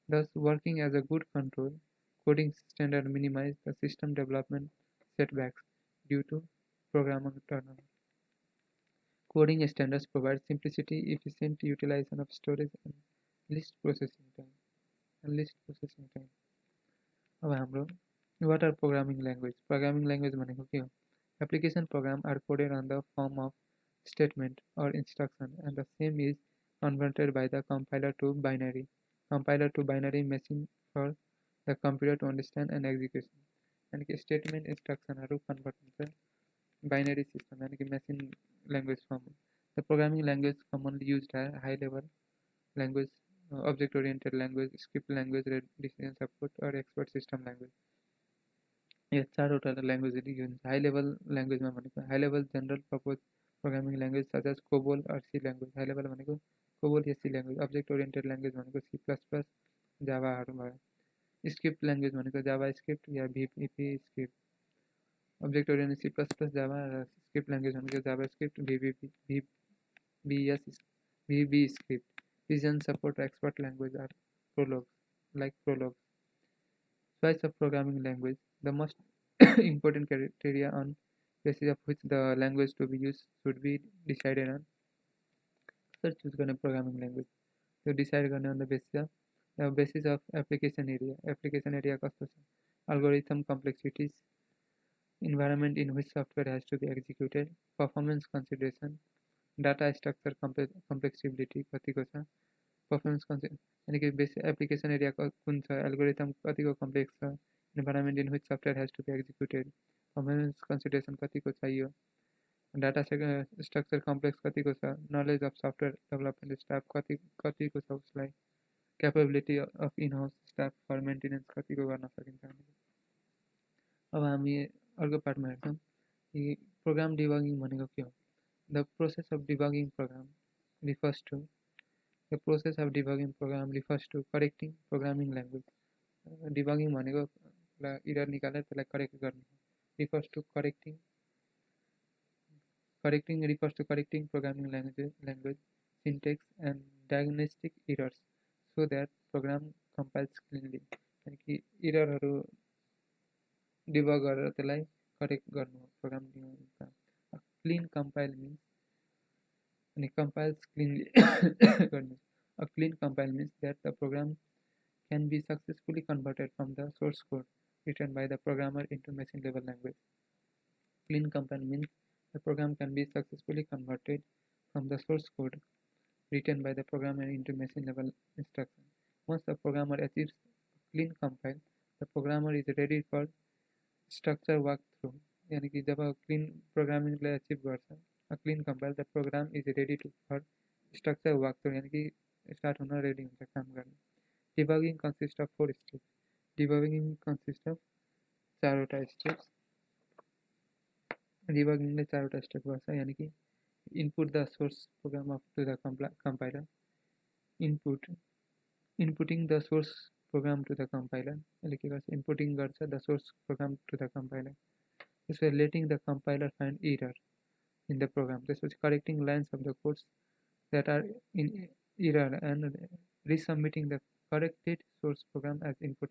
Thus, working as a good control, coding standard minimize the system development setbacks due to programmer turnover. Coding standards provide simplicity, efficient utilization of storage, and least processing time. अब हाम्रो what are programming language? Programming language भनेको के हो? Application program are coded on the form of statement or instruction, and the same is converted by the compiler to binary machine for the computer to understand and execution. यानी कि statement instructionहरू convert हुन्छ binary system यानी कि machine language form. The programming language commonly used are high level language, object oriented language, script language, decision support or expert system language. यो 4वटा ल्याङ्ग्वेजहरू के हुन्छ। High level ल्याङ्ग्वेजमा भनेको high level general purpose programming language such as COBOL or C language. High level भनेको COBOL या C language. Object oriented language भनेको C plus plus, जाभाहरू भयो। स्क्रिप्ट ल्याङ्ग्वेज भनेको जाभा स्क्रिप्ट या VP script. Object oriented C plus plus Java र script language भनेको JavaScript VB script. Decision support र expert language are Prolog. Choice of programming language. The most important criteria on basis of which the language to be used should be decided on. Sir, choose गर्ने programming language. त्यो decide गर्ने on the basis of application area. Application area कस्तो छ? algorithm complexities, environment in which software has to be executed, performance consideration, data structure complexity कतिको छ, performance यानी कि basic application area कुन छ, एल्गोरिथम कतिको कम्प्लेक्स छ, environment in which software has to be executed, performance consideration कतिको चाहियो, डाटा स्ट्रक्चर कम्प्लेक्स कतिको छ, knowledge of software development staff कतिको छ, उसलाई capability of in house staff for maintenance कतिको गर्न सकिन्छ। अब हामी अर्को पार्टमा हेर्छौँ कि प्रोग्राम डिबगिङ भनेको के हो। The process of debugging program refers to correcting programming language. Debugging भनेको इरर निकालेर त्यसलाई करेक्ट गर्नु, refers to correcting programming language syntax and diagnostic errors so that program compiles cleanly। यानी कि इररहरू डिबग गरेर त्यसलाई करेक्ट गर्नु प्रोग्राम डिबगिङका। क्लीन कम्पाइल मिन्स अनि compiles cleanly गर्नु। A clean compile means that the program can be successfully converted from the source code written by the programmer into machine level language। Clean compile means the program can be successfully converted from the source code written by the programmer into machine level instruction। Once the programmer achieves clean compile, the programmer is ready for structure walkthrough। यानी कि जब clean प्रोग्रामिङलाई achieve गर्छ, clean compile, the program is ready to for structure walkthrough, यानी कि start हुन ready हुन्छ काम गर्न। Debugging consist of 4 steps. Debugging consist of 4वटा स्टेप्स। डिबगिङले 4वटा स्टेप गर्छ, यानी कि input the source program of to the compiler, inputting the source program to the compiler, यसले के गर्छ, इनपुटिङ गर्छ the source program to the compiler. त्यसपछि letting the compiler find error in the program, त्यसपछि correcting lines of the codes that are in error and resubmitting the corrected source program as input.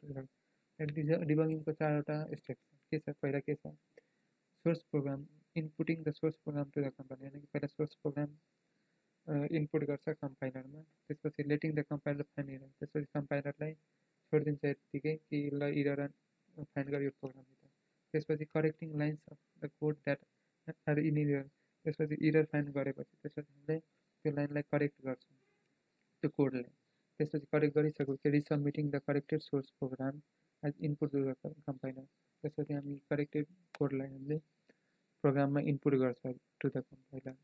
डिबगिङको 4वटा step के छ, पहिला के छ, source program, inputting the source program to the compiler, यानी कि पहिला सोर्स प्रोग्राम इनपुट गर्छ कम्पाइलरमा, त्यसपछि letting the compiler find error, त्यसपछि कम्पाइलरलाई छोडिदिन्छ यत्तिकै कि ल इरर फाइन्ड गर्यो प्रोग्रामभित्र। त्यसपछि correcting lines of the code that are in error, त्यसपछि इरर फाइन्ड गरेपछि त्यसपछि हामीले त्यो लाइनलाई करेक्ट गर्छौँ त्यो कोडलाई। त्यसपछि करेक्ट गरिसकेपछि resubmitting the corrected source program as input to the compiler, त्यसपछि हामी करेक्टेड कोडलाई हामीले प्रोग्राममा इनपुट गर्छ टु द कम्पाइलर।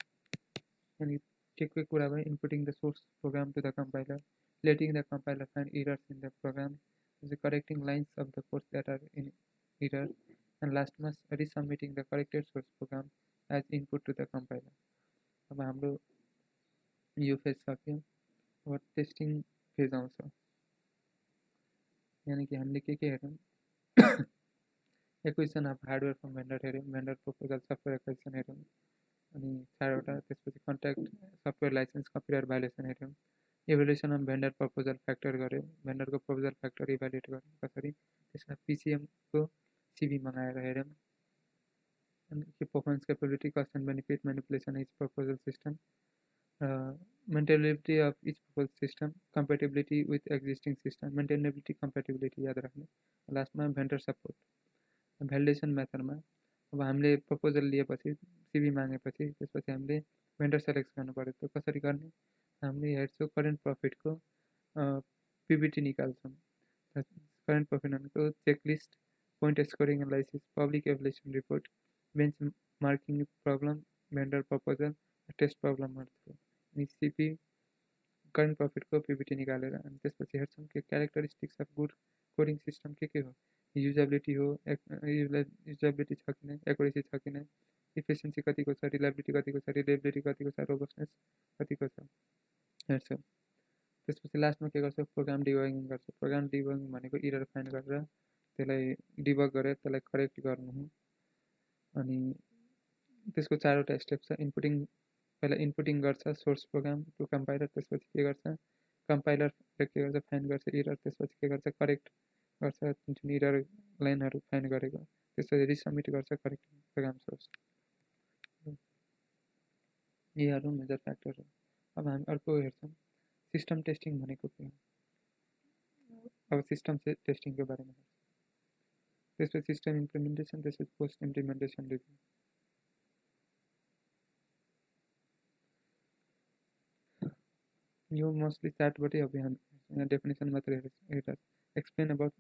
यानी ठिकै कुरा भयो, inputting the source program to the compiler, letting the compiler find errors in the program, correcting lines of the codes that are in error, and लास्टमा resubmitting the corrected source program as input to the compiler. अब हाम्रो यो phase सक्यो, अब testing phase आउँछ। यानी कि हामीले के हेर्यौँ, acquisition of hardware from vendor हेऱ्यौँ, भेन्डर प्रपोजल सफ्टवेयर एक्विजिसन हेऱ्यौँ, अनि 4वटा, त्यसपछि contract software license copyright violation हेऱ्यौँ, evaluation of vendor proposal factor गऱ्यौँ, भेन्डरको प्रपोजल फ्याक्टर इभ्यालुएट गऱ्यौँ कसरी, त्यसमा पिसिएमको सिबी मगाएर हेऱ्यौँ, अनि के performance capability, cost and benefit, manipulation each proposal system, maintainability of each proposal system, compatibility with existing system, maintainability compatibility याद राख्ने, लास्टमा भेन्डर सपोर्ट। भ्यालिडेसन मेथडमा अब हामीले प्रपोजल लिएपछि, सिबी मागेपछि, त्यसपछि हामीले भेन्डर सेलेक्ट गर्नु पऱ्यो। त्यो कसरी गर्ने, हामीले हेर्छौँ करेन्ट प्रफिटको पिबिटी निकाल्छौँ। करेन्ट प्रफिट भनेको checklist, point scoring analysis, public evaluation report, benchmarking problem, vendor proposal, test प्रब्लमहरू थियो। अनि सिपी करेन्ट प्रफिटको पिबिटी निकालेर अनि त्यसपछि हेर्छौँ कि characteristics of good coding system के हो, युजेबिलिटी हो, युजेबिलिटी छ कि नै, एकुरेसी छ कि नै, इफिसियन्सी कतिको छ, रिलायबिलिटी कतिको छ, रिलायबिलिटी कतिको छ, रोबस्टनेस कतिको छ हेर्छौँ। त्यसपछि लास्टमा के गर्छ, प्रोग्राम डिबगिङ गर्छ। प्रोग्राम डिबगिङ भनेको इरर फाइन्ड गरेर त्यसलाई डिबग गरेर त्यसलाई करेक्ट गर्नु हो। अनि त्यसको 4वटा स्टेप छ, इनपुटिङ, पहिला इनपुटिङ गर्छ सोर्स प्रोग्राम टु कम्पाइलर, त्यसपछि के गर्छ, कम्पाइलरले के गर्छ, फाइन्ड गर्छ इरर, त्यसपछि के गर्छ, करेक्ट गर्छ जुन इरर लाइनहरू फाइन्ड गरेको, त्यसपछि रिसबमिट गर्छ करेक्ट प्रोग्राम सोर्स। यीहरू मेजर फ्याक्टर हो। अब हामी अर्को हेर्छौँ, सिस्टम टेस्टिङ भनेको के हो। अब सिस्टम टेस्टिङको बारेमा हेर्छौँ। त्यसपछि सिस्टम इम्प्लिमेन्टेसन, त्यसपछि पोस्ट इम्प्लिमेन्टेसन रिभ्यू। यो मोस्टली चार्टबाटै अब यहाँ डेफिनेसन मात्र हेरेर explain about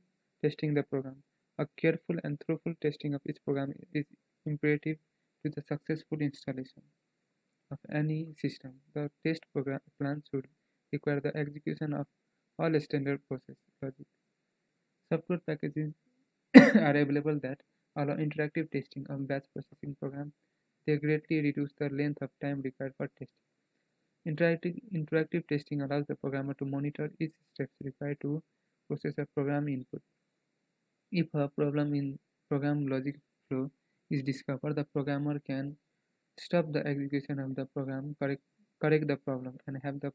testing the program. A careful and thoughtful testing of each program is imperative to the successful installation of any system. The test program plan should require the execution of all standard process logic. Software packages are available that allow interactive testing of batch processing programs. They greatly reduce the length of time required for testing. Interactive testing allows the programmer to monitor each step required to process a program input. If a problem in program logic flow is discovered, the programmer can stop the execution of the program, correct the problem, and have the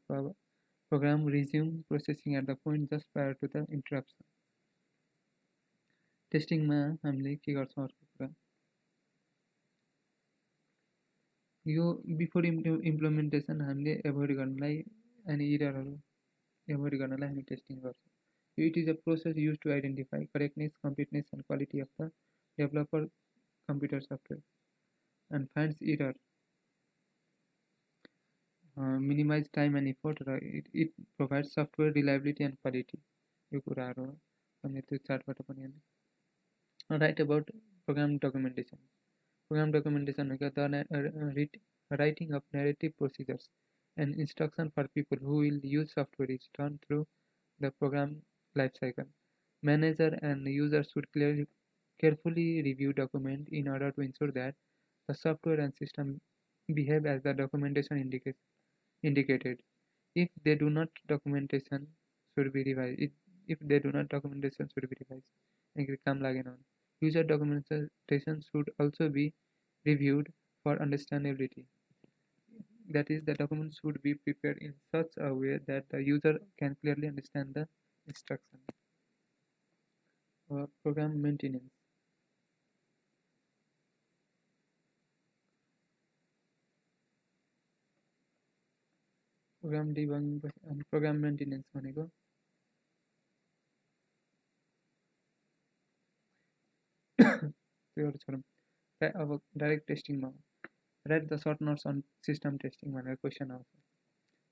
program resume processing at the point just prior to the interruption. टेस्टिङमा हामीले के गर्छौँ अर्को कुरा, यो before implementation हामीले avoid गर्नलाई अनि इररहरू avoid गर्नलाई हामी टेस्टिङ गर्छौँ. It is a process use to identify correctness, completeness and quality of the developer computer software and finds error, minimize time and effort र it provide software reliability and quality. यो कुराहरू हो. हामीले त्यो चार्टबाट पनि हेर्ने. Write about program documentation. Program documentation is the writing of narrative procedures and instruction for people who will use software is done through the program lifecycle. Manager and user should carefully review document in order to ensure that the software and system behave as the documentation indicated. If they do not, documentation should be revised. If they do not, documentation should be revised. User documentation should also be reviewed for understandability. That is, the document should be prepared in such a way that the user can clearly understand the instruction. Program maintenance. Program debugging and program maintenance भनेको त्योहरू छोडौँ. अब direct टेस्टिङमा write the short notes on system testing भनेर question आउँछ.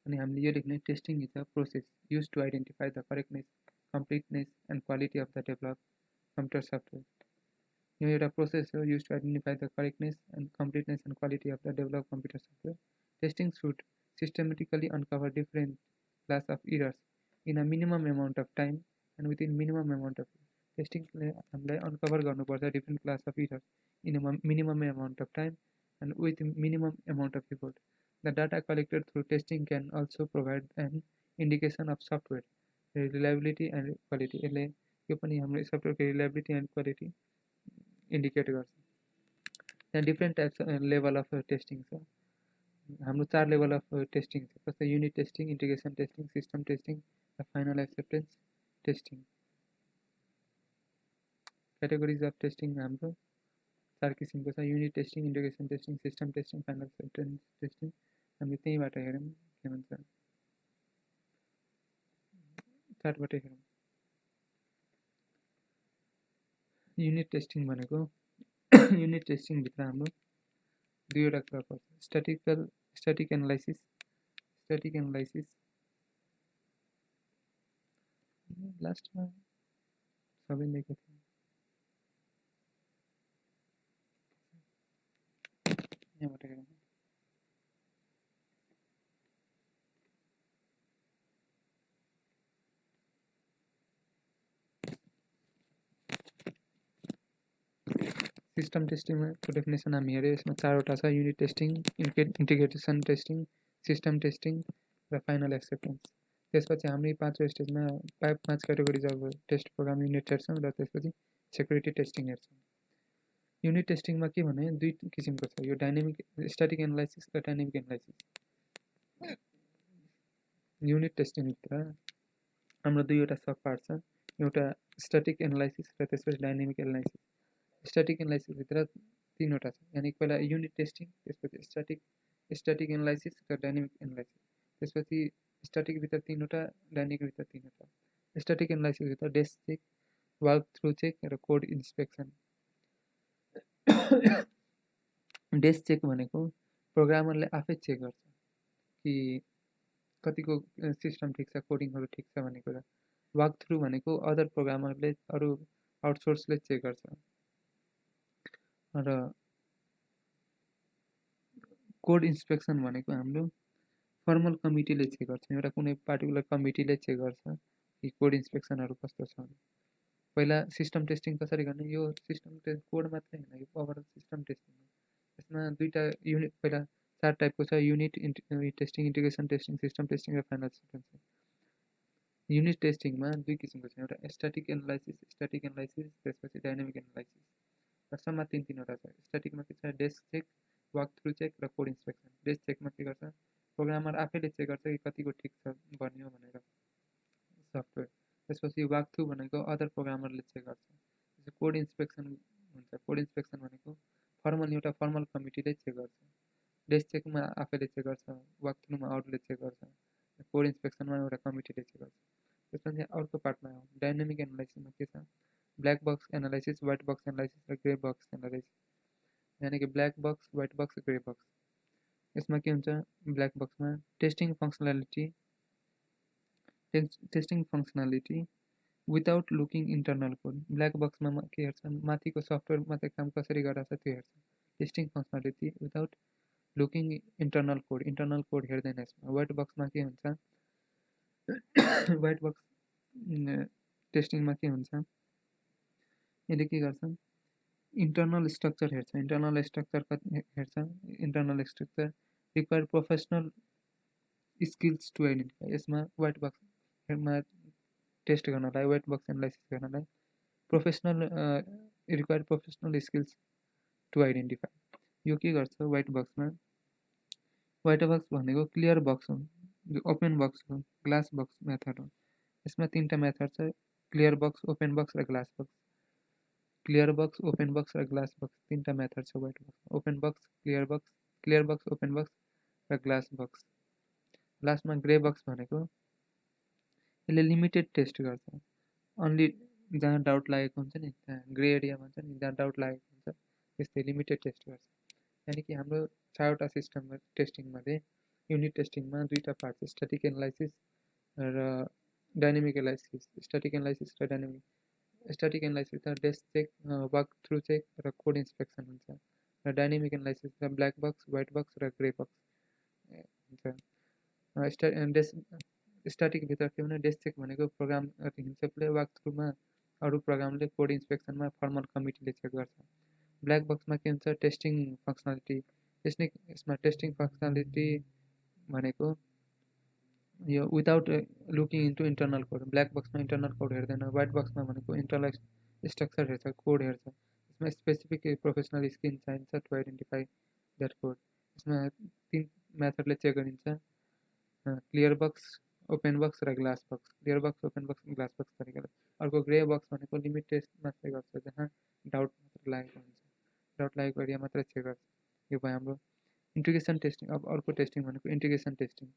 अनि हामीले यो लेख्ने, testing is a process use to identify the correctness, completeness and quality of the develop computer software. यो एउटा प्रोसेस हो use to identify the correctness and completeness and quality of the develop computer software. Testing should systematically uncover different class of errors in a minimum amount of time and within minimum amount of testing. हामीलाई अनकभर गर्नुपर्छ different class of errors in a minimum amount of time and with minimum amount of effort. The data collected through testing can also provide an indication of software reliability and quality. यसले यो पनि हाम्रो सफ्टवेयरको reliability and quality indicate गर्छ. त्यहाँ different types level of testing छ. हाम्रो 4 level of testing छ. जस्तै unit testing, integration testing, system testing र final acceptance testing. Categories of testing हाम्रो 4 किसिमको छ. Unit testing, integration testing, system testing, final acceptance testing. हामी त्यहीँबाट हेरौँ के भन्छ, चार्टबाट हेरौँ. युनिट टेस्टिङ भनेको युनिट टेस्टिङभित्र हाम्रो दुईवटा कुरा पर्छ. स्ट्याटिक एनालाइसिस लास्टमा सबै लेखेको थियो. यहाँबाट हेरौँ. सिस्टम टेस्टिङको डेफिनेसन हामी हेऱ्यो. यसमा 4वटा छ. Unit testing, integration testing, system testing र फाइनल एक्सेप्टेन्स. त्यसपछि हामी 5औं स्टेजमा 5 categories of test program unit हेर्छौँ र त्यसपछि सेक्युरिटी टेस्टिङ हेर्छौँ. युनिट टेस्टिङमा के भने दुई किसिमको छ. यो डाइनामिक स्ट्याटिक एनालाइसिस र डाइनामिक एनालाइसिस. युनिट टेस्टिङभित्र हाम्रो दुईवटा सब पार्ट छ. एउटा स्ट्याटिक एनालाइसिस र त्यसपछि डाइनामिक एनालाइसिस. स्ट्याटिक एनालाइसिसभित्र 3वटा छ. यानि पहिला युनिट टेस्टिङ, त्यसपछि स्ट्याटिक एनालाइसिस र डाइनामिक एनालाइसिस. त्यसपछि स्ट्याटिकभित्र 3वटा, डाइनामिकभित्र 3वटा. स्ट्याटिक एनालाइसिसभित्र बेसिक वाक थ्रु चेक र कोड इन्स्पेक्सन। डेस्क चेक भनेको प्रोग्रामरले आफै चेक गर्छ कि कतिको सिस्टम ठिक छ, कोडिङहरू ठिक छ भन्ने कुरा। वाक थ्रु भनेको अदर प्रोग्रामरले, अरू आउटसोर्सले चेक गर्छ। र कोड इन्स्पेक्सन भनेको हाम्रो फर्मल कमिटीले चेक गर्छ, एउटा कुनै पार्टिकुलर कमिटीले चेक गर्छ कि कोड इन्स्पेक्सनहरू कस्तो छ। पहिला सिस्टम टेस्टिङ कसरी गर्ने, यो सिस्टम टेस्ट कोड मात्रै होइन, यो ओभरअल सिस्टम टेस्टिङ हो। यसमा दुईवटा युनिट, पहिला 4 टाइपको छ, unit testing, integration testing, system testing र फाइनल सिस्टम। युनिट टेस्टिङमा दुई किसिमको छ, एउटा स्ट्याटिक एनालाइसिस, त्यसपछि डाइनामिक एनालाइसिस। जसमा तिनवटा छ। स्ट्याटिकमा के छ, desk check, walk through check र कोड इन्स्पेक्सन। डेस्क चेकमा के गर्छ, प्रोग्रामर आफैले चेक गर्छ कि कतिको ठिक छ बन्यो भनेर सफ्टवेयर। त्यसपछि वाक थ्रु भनेको अदर प्रोग्रामरले चेक गर्छ। त्यसपछि कोड इन्स्पेक्सन हुन्छ। कोड इन्स्पेक्सन भनेको एउटा फर्मल कमिटीले चेक गर्छ। डेस्क चेकमा आफैले चेक गर्छ, वाक थ्रुमा अरूले चेक गर्छ, कोड इन्स्पेक्सनमा एउटा कमिटीले चेक गर्छ। त्यसपछि अर्को पार्टमा डाइनामिक एनालाइसिसमा के छ, black box analysis, white box analysis र ग्रे बक्स एनालाइसिस। यानि कि black box, white box, grey box. यसमा के हुन्छ, ब्ल्याक बक्समा testing functionality without looking internal code. Black बक्समा के हेर्छ, माथिको सफ्टवेयर मात्रै काम कसरी गरिरहेको छ त्यो हेर्छ। Testing functionality without looking internal code हेर्दैन यसमा। व्हाइट बक्समा के हुन्छ, व्हाइट बक्स टेस्टिङमा के हुन्छ, यसले के गर्छ, इन्टरनल स्ट्रक्चर हेर्छ। इन्टरनल स्ट्रक्चर हेर्छ, internal structure require professional skills to identify. यसमा व्हाइट बक्समा टेस्ट गर्नलाई, व्हाइट बक्स एनालाइसिस गर्नलाई require professional skills to identify. यो के गर्छ, व्हाइट बक्समा, व्हाइट बक्स भनेको क्लियर बक्स हो, जो ओपन बक्स हो, ग्लास बक्स मेथड हो। यसमा तिनवटा मेथड छ, क्लियर बक्स, ओपन बक्स र glass box. Clear box, open box र ग्लास बक्स, तिनवटा मेथड छ white box. Open box, clear box, open box र ग्लास बक्स। लास्टमा ग्रे बक्स भनेको यसले लिमिटेड टेस्ट गर्छ, अन्ली जहाँ डाउट लागेको हुन्छ नि, त्यहाँ ग्रे एरिया भन्छ नि, जहाँ डाउट लागेको हुन्छ त्यस्तै लिमिटेड टेस्ट गर्छ। यानि कि हाम्रो 4वटा सिस्टममा टेस्टिङमध्ये युनिट टेस्टिङमा दुईवटा पार्ट छ, स्ट्याटिक एनालाइसिस र डाइनामिक एनालाइसिस। स्ट्याटिक एनालाइसिस र डाइनामिक। स्ट्याटिक एनालाइसिस त desk check, walk through check र कोड इन्स्पेक्सन हुन्छ। र डाइनामिक एनालाइसिस त ब्ल्याक बक्स, व्हाइट बक्स र ग्रे बक्स हुन्छ। स्ट्याटिकभित्र के भने, डेस्क चेक भनेको प्रोग्राम हिमसेपले, वाक थ्रुमा अरू प्रोग्रामले, कोड इन्स्पेक्सनमा फर्मल कमिटीले चेक गर्छ। ब्ल्याक बक्समा के हुन्छ, टेस्टिङ फङ्सनालिटी। यसमा टेस्टिङ फङ्सनालिटी भनेको यो without looking into internal code. Black बक्समा इन्टरनल कोड हेर्दैन। व्हाइट बक्समा भनेको इन्टरनल स्ट्रक्चर हेर्छ, कोड हेर्छ। यसमा स्पेसिफिक प्रोफेसनल स्किल चाहिन्छ टु आइडेन्टिफाई द्याट कोड। यसमा 3 मेथडले चेक गरिन्छ, क्लियर बक्स, ओपन बक्स र glass box. Clear box, open box, glass box तरिकाले। अर्को ग्रे बक्स भनेको लिमिट टेस्ट मात्रै गर्छ, जहाँ डाउट मात्रै लागेको हुन्छ, डाउट लागेको एरिया मात्रै चेक गर्छ। यो भयो हाम्रो इन्टिग्रेसन टेस्टिङ। अब अर्को टेस्टिङ भनेको इन्टिग्रेसन टेस्टिङ।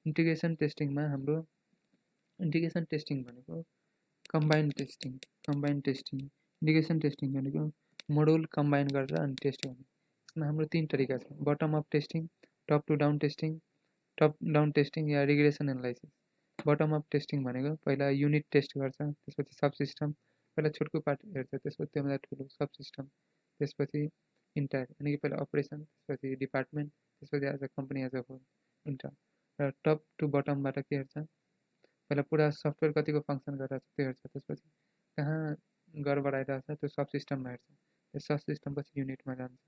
इन्टिग्रेसन टेस्टिङमा हाम्रो इन्टिग्रेसन टेस्टिङ भनेको कम्बाइन टेस्टिङ। इन्टिग्रेसन टेस्टिङ भनेको मोडुल कम्बाइन गरेर अनि टेस्ट गर्ने। यसमा हाम्रो 3 तरिका छ, bottom up testing, top to down testing या regression analysis. Bottom up testing भनेको पहिला युनिट टेस्ट गर्छ, त्यसपछि सब सिस्टम, पहिला छुटको पार्ट हेर्छ, त्यसपछि त्योभन्दा ठुलो सब सिस्टम, त्यसपछि इन्टायर, यानि कि पहिला अपरेसन, त्यसपछि डिपार्टमेन्ट, त्यसपछि as a company as a whole, entire. र टप टु बटमबाट के हेर्छ, पहिला पुरा सफ्टवेयर कतिको फङ्सन गरिरहेको छ त्यो हेर्छ, त्यसपछि कहाँ गडबड आइरहेको छ त्यो सब सिस्टममा हेर्छ, त्यो सब सिस्टम पछि युनिटमा जान्छ।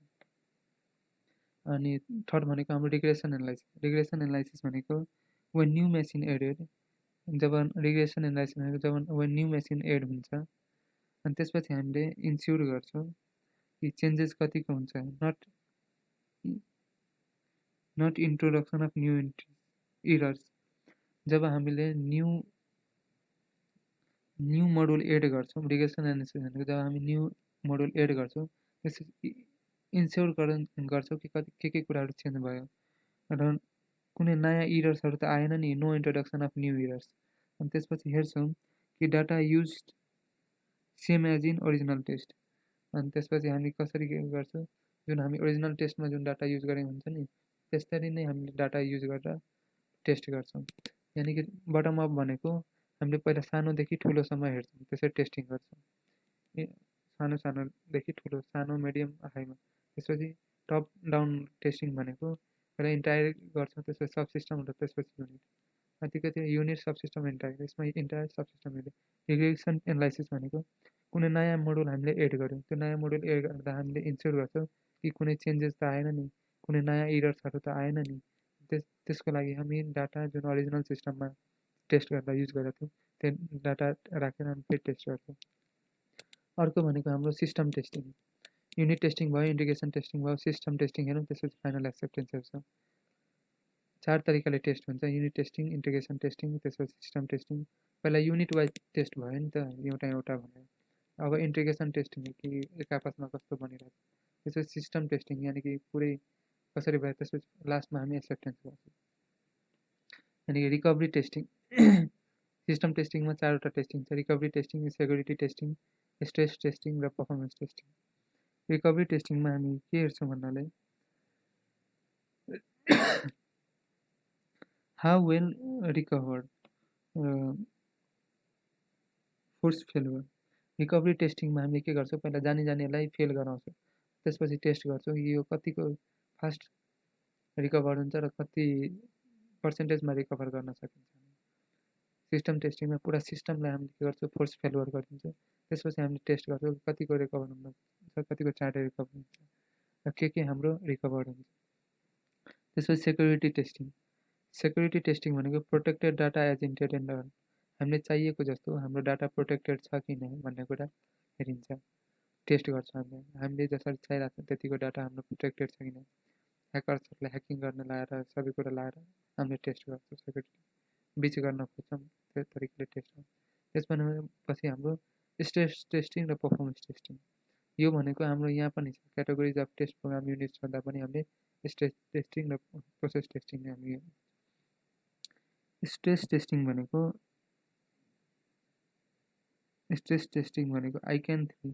अनि थर्ड भनेको हाम्रो रिग्रेसन एनालाइसिस भनेको वेन न्यू मेसिन एडेड। जब रिग्रेसन एनालाइसिस भनेको जब वेन न्यू मेसिन एड हुन्छ, अनि त्यसपछि हामीले इन्स्योर गर्छौँ कि चेन्जेस कतिको हुन्छ, not introduction of new errors. जब हामीले न्यू मोडुल एड गर्छौँ, रिग्रेसन एनालाइसिस भनेको जब हामी न्यू मोडुल एड गर्छौँ, त्यसपछि इन्स्योर गर्छौँ कि के कुराहरू चेन्ज भयो, र कुनै नयाँ इरर्सहरू त आएन नि, no introduction of new errors. अनि त्यसपछि हेर्छौँ कि data use same as in original test. अनि त्यसपछि हामी कसरी के गर्छौँ, जुन हामी ओरिजिनल टेस्टमा जुन डाटा युज गरेको हुन्छ नि त्यस्तरी नै हामीले डाटा युज गरेर टेस्ट गर्छौँ। यानि कि बटम अप भनेको हामीले पहिला सानोदेखि ठुलोसम्म हेर्छौँ, त्यसरी टेस्टिङ गर्छौँ। सानोदेखि ठुलो, सानो मिडियम हाईमा। त्यसपछि टप डाउन टेस्टिङ भनेको पहिला इन्टायर गर्छौँ, त्यसपछि सब सिस्टम र त्यसपछि युनिट। कति त्यो युनिट सब सिस्टम इन्टायर, यसमा इन्टायर सब सिस्टम युनिट। रिग्रेसन एनालाइसिस भनेको कुनै नयाँ मोडुल हामीले एड गऱ्यौँ, त्यो नयाँ मोडुल एड गर्दा हामीले इन्स्योर गर्छौँ कि कुनै चेन्जेस त आएन नि, कुनै नयाँ इरर्सहरू त आएन नि। त्यसको लागि हामी डाटा जुन ओरिजिनल सिस्टममा टेस्ट गर्दा युज गरेको थियौँ त्यो डाटा राखेर हामी फेरि टेस्ट गर्छौँ। अर्को भनेको हाम्रो सिस्टम टेस्टिङ। युनिट टेस्टिङ भयो, इन्टिग्रेसन टेस्टिङ भयो, सिस्टम टेस्टिङ हेरौँ, त्यसपछि फाइनल एक्सेप्टेन्स हेर्छौँ। 4 तरिकाले टेस्ट हुन्छ, युनिट टेस्टिङ, इन्टिग्रेसन टेस्टिङ, त्यसपछि सिस्टम टेस्टिङ। पहिला युनिट वाइज टेस्ट भयो नि त, एउटा भनेर। अब इन्टिग्रेसन टेस्टिङ हो कि एक आपसमा कस्तो बनिरहेको, त्यसपछि सिस्टम टेस्टिङ यानि कि पुरै कसरी भयो, त्यसपछि लास्टमा हामी एक्सेप्टेन्स गर्छौँ। यानि कि रिकभरी टेस्टिङ। सिस्टम टेस्टिङमा 4वटा टेस्टिङ छ, recovery testing, security testing, stress testing र पर्फर्मेन्स टेस्टिङ। रिकभरी टेस्टिङमा हामी के हेर्छौँ भन्नाले how well recovered force failure. Recovery टेस्टिङमा हामीले के गर्छौँ, पहिला जानेलाई फेल गराउँछौँ, त्यसपछि टेस्ट गर्छौँ यो कतिको फास्ट रिकभर हुन्छ र कति पर्सेन्टेजमा रिकभर गर्न सकिन्छ। सिस्टम टेस्टिङमा पुरा सिस्टमलाई हामीले के गर्छौँ, फोर्स फेलुअर गरिदिन्छौँ, त्यसपछि हामीले टेस्ट गर्छौँ कतिको रिकभर हुन्छ, कतिको चाँडै रिकभर हुन्छ र के हाम्रो रिकभर हुन्छ। त्यसपछि सेक्युरिटी टेस्टिङ। सेक्युरिटी टेस्टिङ भनेको protected data as intended and हामीले चाहिएको जस्तो हाम्रो डाटा प्रोटेक्टेड छ कि नै भन्ने कुरा हेरिन्छ, टेस्ट गर्छौँ। हामीले जसरी चाहिरहेको छ त्यतिको डाटा हाम्रो प्रोटेक्टेड छ कि नै, ह्याकर्सहरूलाई ह्याकिङ गर्न लाएर सबै कुरा लाएर हामीले टेस्ट गर्छौँ, सेक्युरिटी बिच गर्न खोज्छौँ, त्यो तरिकाले टेस्ट गर्छौँ। त्यसपछि हाम्रो स्ट्रेस टेस्टिङ र पर्फर्मेन्स टेस्टिङ। यो भनेको हाम्रो यहाँ पनि छ, categories of test program units भन्दा पनि हामीले स्ट्रेस टेस्टिङ र प्रोसेस टेस्टिङ हामी। स्ट्रेस टेस्टिङ भनेको आई क्यान 3।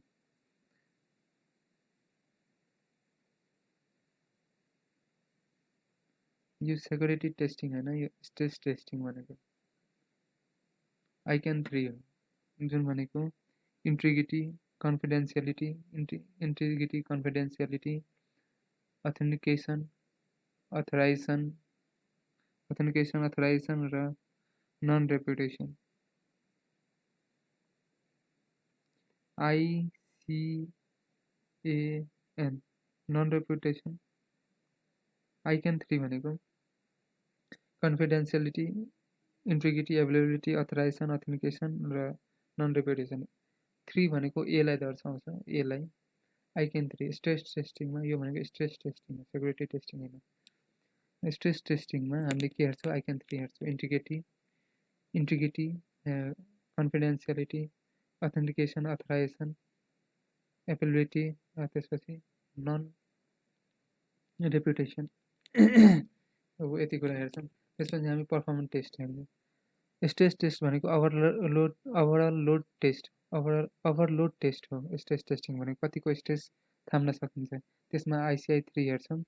यो सेक्युरिटी टेस्टिङ होइन, यो स्ट्रेस टेस्टिङ भनेको आई क्यान 3 हो, जुन भनेको इन्टिग्रिटी, कन्फिडेन्सियलिटी, अथेन्टिकेसन, अथराइजेसन र non repudiation. ICAN non repudiation. ICAN 3 भनेको confidentiality, integrity, availability, authorisation, authentication र नन रेपुटेसन। 3 भनेको एलाई दर्शाउँछ, एलाई। आई क्यान 3 स्ट्रेस टेस्टिङमा, यो भनेको स्ट्रेस टेस्टिङ हो, सेक्युरिटी टेस्टिङ होइन। स्ट्रेस टेस्टिङमा हामीले के हेर्छौँ, आई क्यान 3 हेर्छौँ, integrity, confidentiality, authentication, authorization, availability, त्यसपछि नन रेपुटेसन। अब यति कुरा हेर्छौँ। त्यसपछि हामी पर्फर्मेन्स टेस्ट हेर्छौँ। स्ट्रेस टेस्ट भनेको ओभरलोड टेस्ट हो। स्ट्रेस टेस्टिङ भनेको कतिको स्ट्रेस थाम्न सकिन्छ, त्यसमा ICI 3 हेर्छौँ,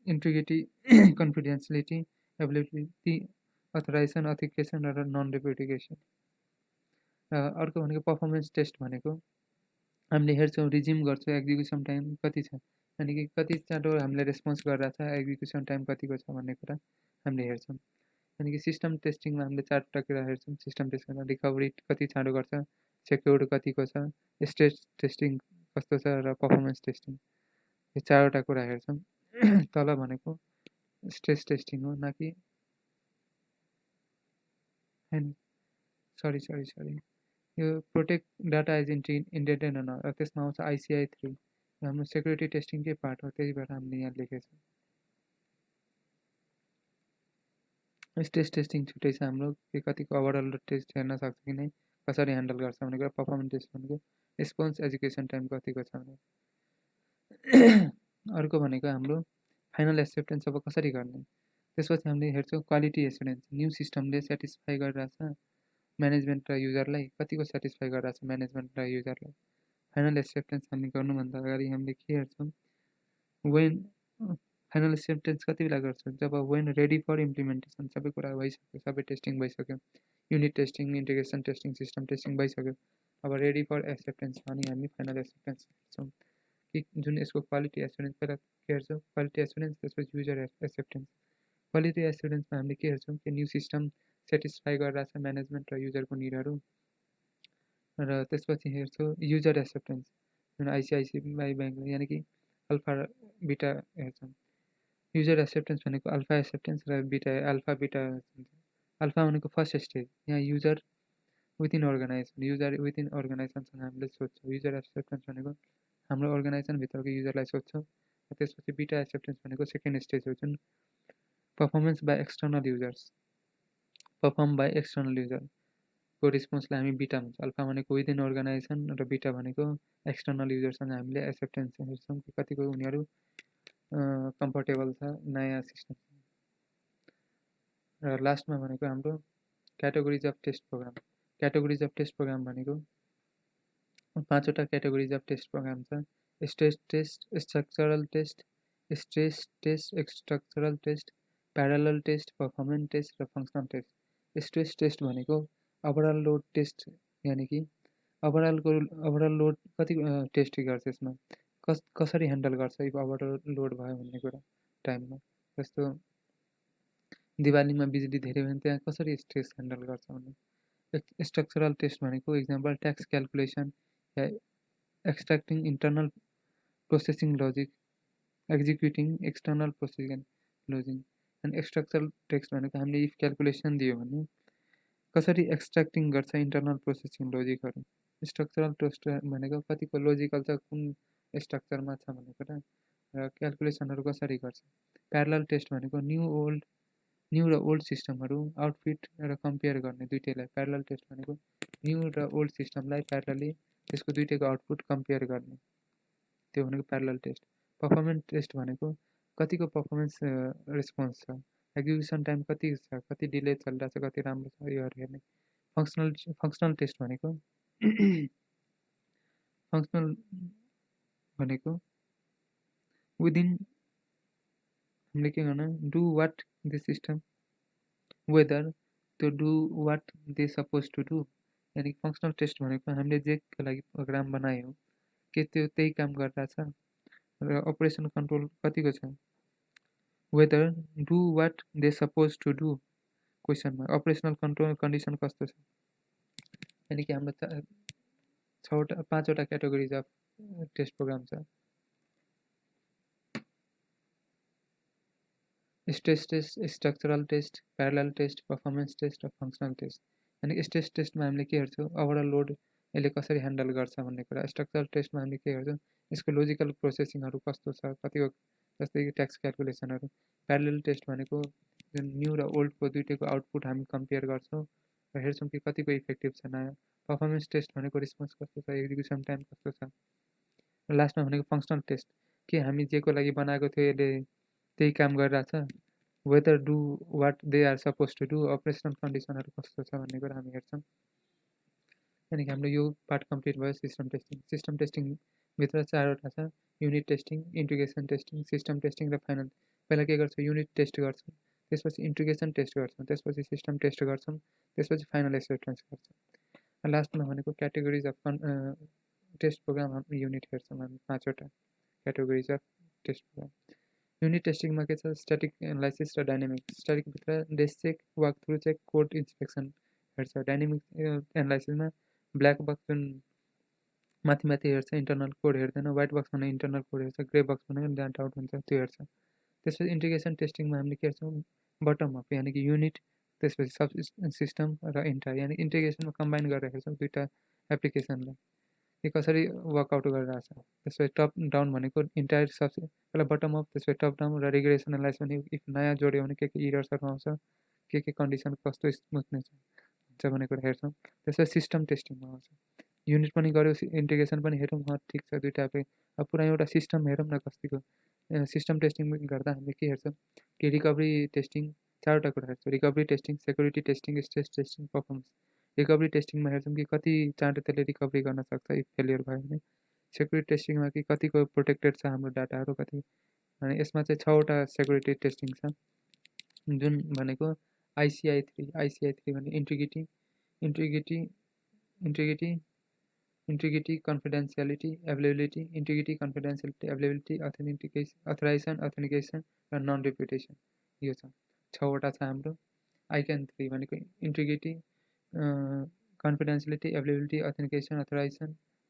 integrity, confidentiality, availability, authorisation, authentication र नन रेपुटेसन। अर्को भनेको पर्फर्मेन्स टेस्ट भनेको हामीले हेर्छौँ, रिज्युम गर्छौँ एक्जिक्युसन टाइम कति छ, यानि कि कति चाँडो हामीले रेस्पोन्स गरिरहेको छ, एक्जिक्युसन टाइम कतिको छ भन्ने कुरा हामीले हेर्छौँ। यानि कि सिस्टम टेस्टिङमा हामीले 4वटा कुरा हेर्छौँ। सिस्टम टेस्टिङमा रिकभरी कति चाँडो गर्छ, सेक्युर्ड कतिको छ, स्ट्रेस टेस्टिङ कस्तो छ र पर्फर्मेन्स टेस्टिङ, यो 4वटा कुरा हेर्छौँ। तल भनेको स्ट्रेस टेस्टिङ हो, न कि होइन, सरी यो protect data as intended and त्यसमा आउँछ ICI 3। हाम्रो सेक्युरिटी टेस्टिङकै पार्ट हो, त्यही भएर हामीले यहाँ लेखेको छ। स्ट्रेस टेस्टिङ छुट्टै छ हाम्रो, के कतिको ओभरअल टेस्ट हेर्न सक्छ कि नै, कसरी ह्यान्डल गर्छ भनेको। पर्फर्मेन्स टेस्ट भनेको रेस्पोन्स एजुकेसन टाइम कतिको छ भने। अर्को भनेको हाम्रो फाइनल एक्सेप्टेन्स अब कसरी गर्ने, त्यसपछि हामीले हेर्छौँ क्वालिटी एसुरेन्स। न्यू सिस्टमले सेटिस्फाई गरिरहेछ म्यानेजमेन्ट र युजरलाई कतिको सेटिस्फाई गरिरहेको छ म्यानेजमेन्ट र युजरलाई। फाइनल एक्सेप्टेन्स हामीले गर्नुभन्दा अगाडि हामीले के हेर्छौँ, वेन फाइनल एक्सेप्टेन्स कति बेला गर्छौँ, जब वेन रेडी फर इम्प्लिमेन्टेसन, सबै कुरा भइसक्यो, सबै टेस्टिङ भइसक्यो, unit testing, integration testing, system testing भइसक्यो, अब रेडी फर एक्सेप्टेन्स भने हामी फाइनल एक्सेप्टेन्स हेर्छौँ कि जुन यसको क्वालिटी एस्युरेन्स पहिला के हेर्छौँ, क्वालिटी एस्युरेन्स, त्यसपछि युजर एक्सेप्टेन्स। क्वालिटी एस्युरेन्समा हामीले के हेर्छौँ कि न्यू सिस्टम सेटिस्फाई गरिरहेको छ म्यानेजमेन्ट र युजरको निडहरू, र त्यसपछि हेर्छौँ युजर एक्सेप्टेन्स जुन आइसिआइसिआई ब्याङ्कले यानि कि अल्फा बिटा हेर्छौँ। युजर एक्सेप्टेन्स भनेको अल्फा एक्सेप्टेन्स र बिटा अल्फा बिटा। अल्फा भनेको फर्स्ट स्टेज, यहाँ user within organization, user within अर्गनाइजेसनसँग हामीले सोध्छौँ। युजर एक्सेप्टेन्स भनेको हाम्रो अर्गनाइजेसनभित्रको युजरलाई सोध्छौँ। त्यसपछि बिटा एक्सेप्टेन्स भनेको सेकेन्ड स्टेज हो, जुन performance by external users, perform by external युजरको रिस्पोन्सलाई हामी बिटा भन्छ। अल्फा भनेको विदिन अर्गनाइजेसन र बिटा भनेको एक्सटर्नल युजरसँग हामीले एक्सेप्टेन्स हेर्छौँ कि कतिको उनीहरू कम्फर्टेबल छ नयाँ सिस्टम। र लास्टमा भनेको हाम्रो categories of test program. Categories of test program भनेको 5वटा क्याटेगोरिज अफ टेस्ट प्रोग्राम छ। Stress test, structural test, stress test, structural test, parallel test, performance test र फङ्सनल टेस्ट। स्ट्रेस टेस्ट भनेको ओभरअल लोड टेस्ट, यानि कि overall load कति test गर्छ, यसमा कसरी ह्यान्डल गर्छ यो ओभरअल लोड भयो भन्ने कुरा टाइममा। जस्तो दिवालीमा बिजुली धेरै भयो भने त्यहाँ कसरी स्ट्रेस ह्यान्डल गर्छ भन्ने। स्ट्रक्चरल टेस्ट भनेको इक्जाम्पल ट्याक्स क्यालकुलेसन या extracting internal processing logic, executing external processing logic. अनि स्ट्रक्चरल टेस्ट भनेको हामीले इफ क्यालकुलेसन दियो भने कसरी एक्सट्र्याक्टिङ गर्छ इन्टरनल प्रोसेसिङ लोजिकहरू। स्ट्रक्चरल टेस्ट भनेको कतिको लोजिकल छ, कुन स्ट्रक्चरमा छ भन्ने कुरा, र क्यालकुलेसनहरू कसरी गर्छ। प्यारलल टेस्ट भनेको न्यू र ओल्ड सिस्टमहरू आउटफिट र कम्पेयर गर्ने दुइटैलाई। प्यारलल टेस्ट भनेको न्यू र ओल्ड सिस्टमलाई प्यारलली त्यसको दुइटैको आउटपुट कम्पेयर गर्ने, त्यो भनेको प्यारलल टेस्ट। पर्फर्मेन्स टेस्ट भनेको कतिको पर्फर्मेन्स रेस्पोन्स छ, एक्जिक्युसन टाइम कति छ, कति डिले चलिरहेको छ, कति राम्रो छ, योहरू हेर्ने। फङ्सनल टेस्ट भनेको फङ्सनल भनेको विदिन हामीले के गर्न, do what the system whether त्यो do what they suppose to do. यानि फङ्सनल टेस्ट भनेको हामीले जेको लागि प्रोग्राम बनायौँ के त्यो त्यही काम गरिरहेछ र अपरेसन कन्ट्रोल कतिको छ। Whether do what they suppose to do, क्वेसनमा अपरेसनल कन्ट्रोल कन्डिसन कस्तो छ। यानि कि हाम्रो 5वटा क्याटेगोरिज अफ टेस्ट प्रोग्राम छ। Stress test, structural test, parallel test, performance test र फङ्सनल टेस्ट। यानि स्ट्रेस टेस्टमा हामीले के हेर्छौँ, ओभरअल लोड यसले कसरी ह्यान्डल गर्छ भन्ने कुरा। स्ट्रक्चरल टेस्टमा हामीले के हेर्छौँ, यसको लोजिकल प्रोसेसिङहरू कस्तो छ, कतिको, जस्तै कि ट्याक्स क्यालकुलेसनहरू। प्यारलल टेस्ट भनेको जुन न्यू र ओल्डको दुइटैको आउटपुट हामी कम्पेयर गर्छौँ र हेर्छौँ कि कतिको इफेक्टिभ छ नयाँ। पर्फर्मेन्स टेस्ट भनेको रिस्पोन्स कस्तो छ, एक्जिक्युसन टाइम कस्तो छ। र लास्टमा भनेको फङ्सनल टेस्ट, के हामी जेको लागि बनाएको थियो यसले त्यही काम गरिरहेछ, whether do what they are supposed to do, operational कन्डिसनहरू कस्तो छ भन्ने कुरा हामी हेर्छौँ। यानि कि हाम्रो यो पार्ट कम्प्लिट भयो सिस्टम टेस्टिङ। सिस्टम टेस्टिङभित्र 4वटा छ, unit testing, integration testing, system testing र फाइनल। पहिला के गर्छौँ, युनिट टेस्ट गर्छौँ, त्यसपछि इन्टिग्रेसन टेस्ट गर्छौँ, त्यसपछि सिस्टम टेस्ट गर्छौँ, त्यसपछि फाइनल एक्सेप्टेन्स गर्छौँ। लास्टमा भनेको categories of test program unit हेर्छौँ हामी, 5वटा categories of test program. Unit टेस्टिङमा के छ, स्ट्याटिक एनालाइसिस र डाइनामिक। स्ट्याटिकभित्र desk check, walk through check, code inspection हेर्छ। डाइनामिक एनालाइसिसमा ब्ल्याक बक्स जुन माथि हेर्छ, इन्टरनल कोड हेर्दैन, व्हाइट बक्स भने इन्टरनल कोड हेर्छ, ग्रे बक्स भने डाटा आउट हुन्छ, त्यो हेर्छ। त्यसपछि इन्टिग्रेसन टेस्टिङमा हामीले के हेर्छौँ, बटम अप यानि कि युनिट, त्यसपछि सब सिस्टम र इन्टायर, यानि इन्टिग्रेसनमा कम्बाइन गरेर हेर्छौँ दुईवटा एप्लिकेसनलाई कि कसरी वर्कआउट गरिरहेछ। त्यसपछि टप डाउन भनेको इन्टायर सब, पहिला बटम अप, त्यसपछि टप डाउन र रिग्रेसन एनालाइसिस भने इफ नयाँ जोड्यो भने के इरर्सहरू आउँछ, के कन्डिसन कस्तो स्मुथनेस हुन्छ भन्ने कुरा हेर्छौँ। त्यसपछि सिस्टम टेस्टिङमा आउँछ, युनिट पनि गऱ्यो, इन्टिग्रेसन पनि हेरौँ, ठिक छ दुइटा अब पुरा एउटा सिस्टम हेरौँ न कतिको। सिस्टम टेस्टिङ गर्दा हामीले के हेर्छौँ कि रिकभरी टेस्टिङ, 4वटा कुरा हेर्छौँ, recovery testing, security testing, stress testing, performance recovery टेस्टिङमा हेर्छौँ कि कति चाँडो त्यसले रिकभरी गर्न सक्छ इफ फेलियर भयो भने। सेक्युरिटी टेस्टिङमा कि कतिको प्रोटेक्टेड छ हाम्रो डाटाहरू कति, अनि यसमा चाहिँ 6वटा सेक्युरिटी टेस्टिङ छ, जुन भनेको ICI 3 भने integrity integrity integrity integrity confidentiality availability authentication र नन रेपुटेसन, यो छ 6वटा छ हाम्रो। ICAN 3 भनेको इन्टिग्रिटी कन्फिडेन्सियलिटी एभाइलेबिलिटी अथेन्टिकेसन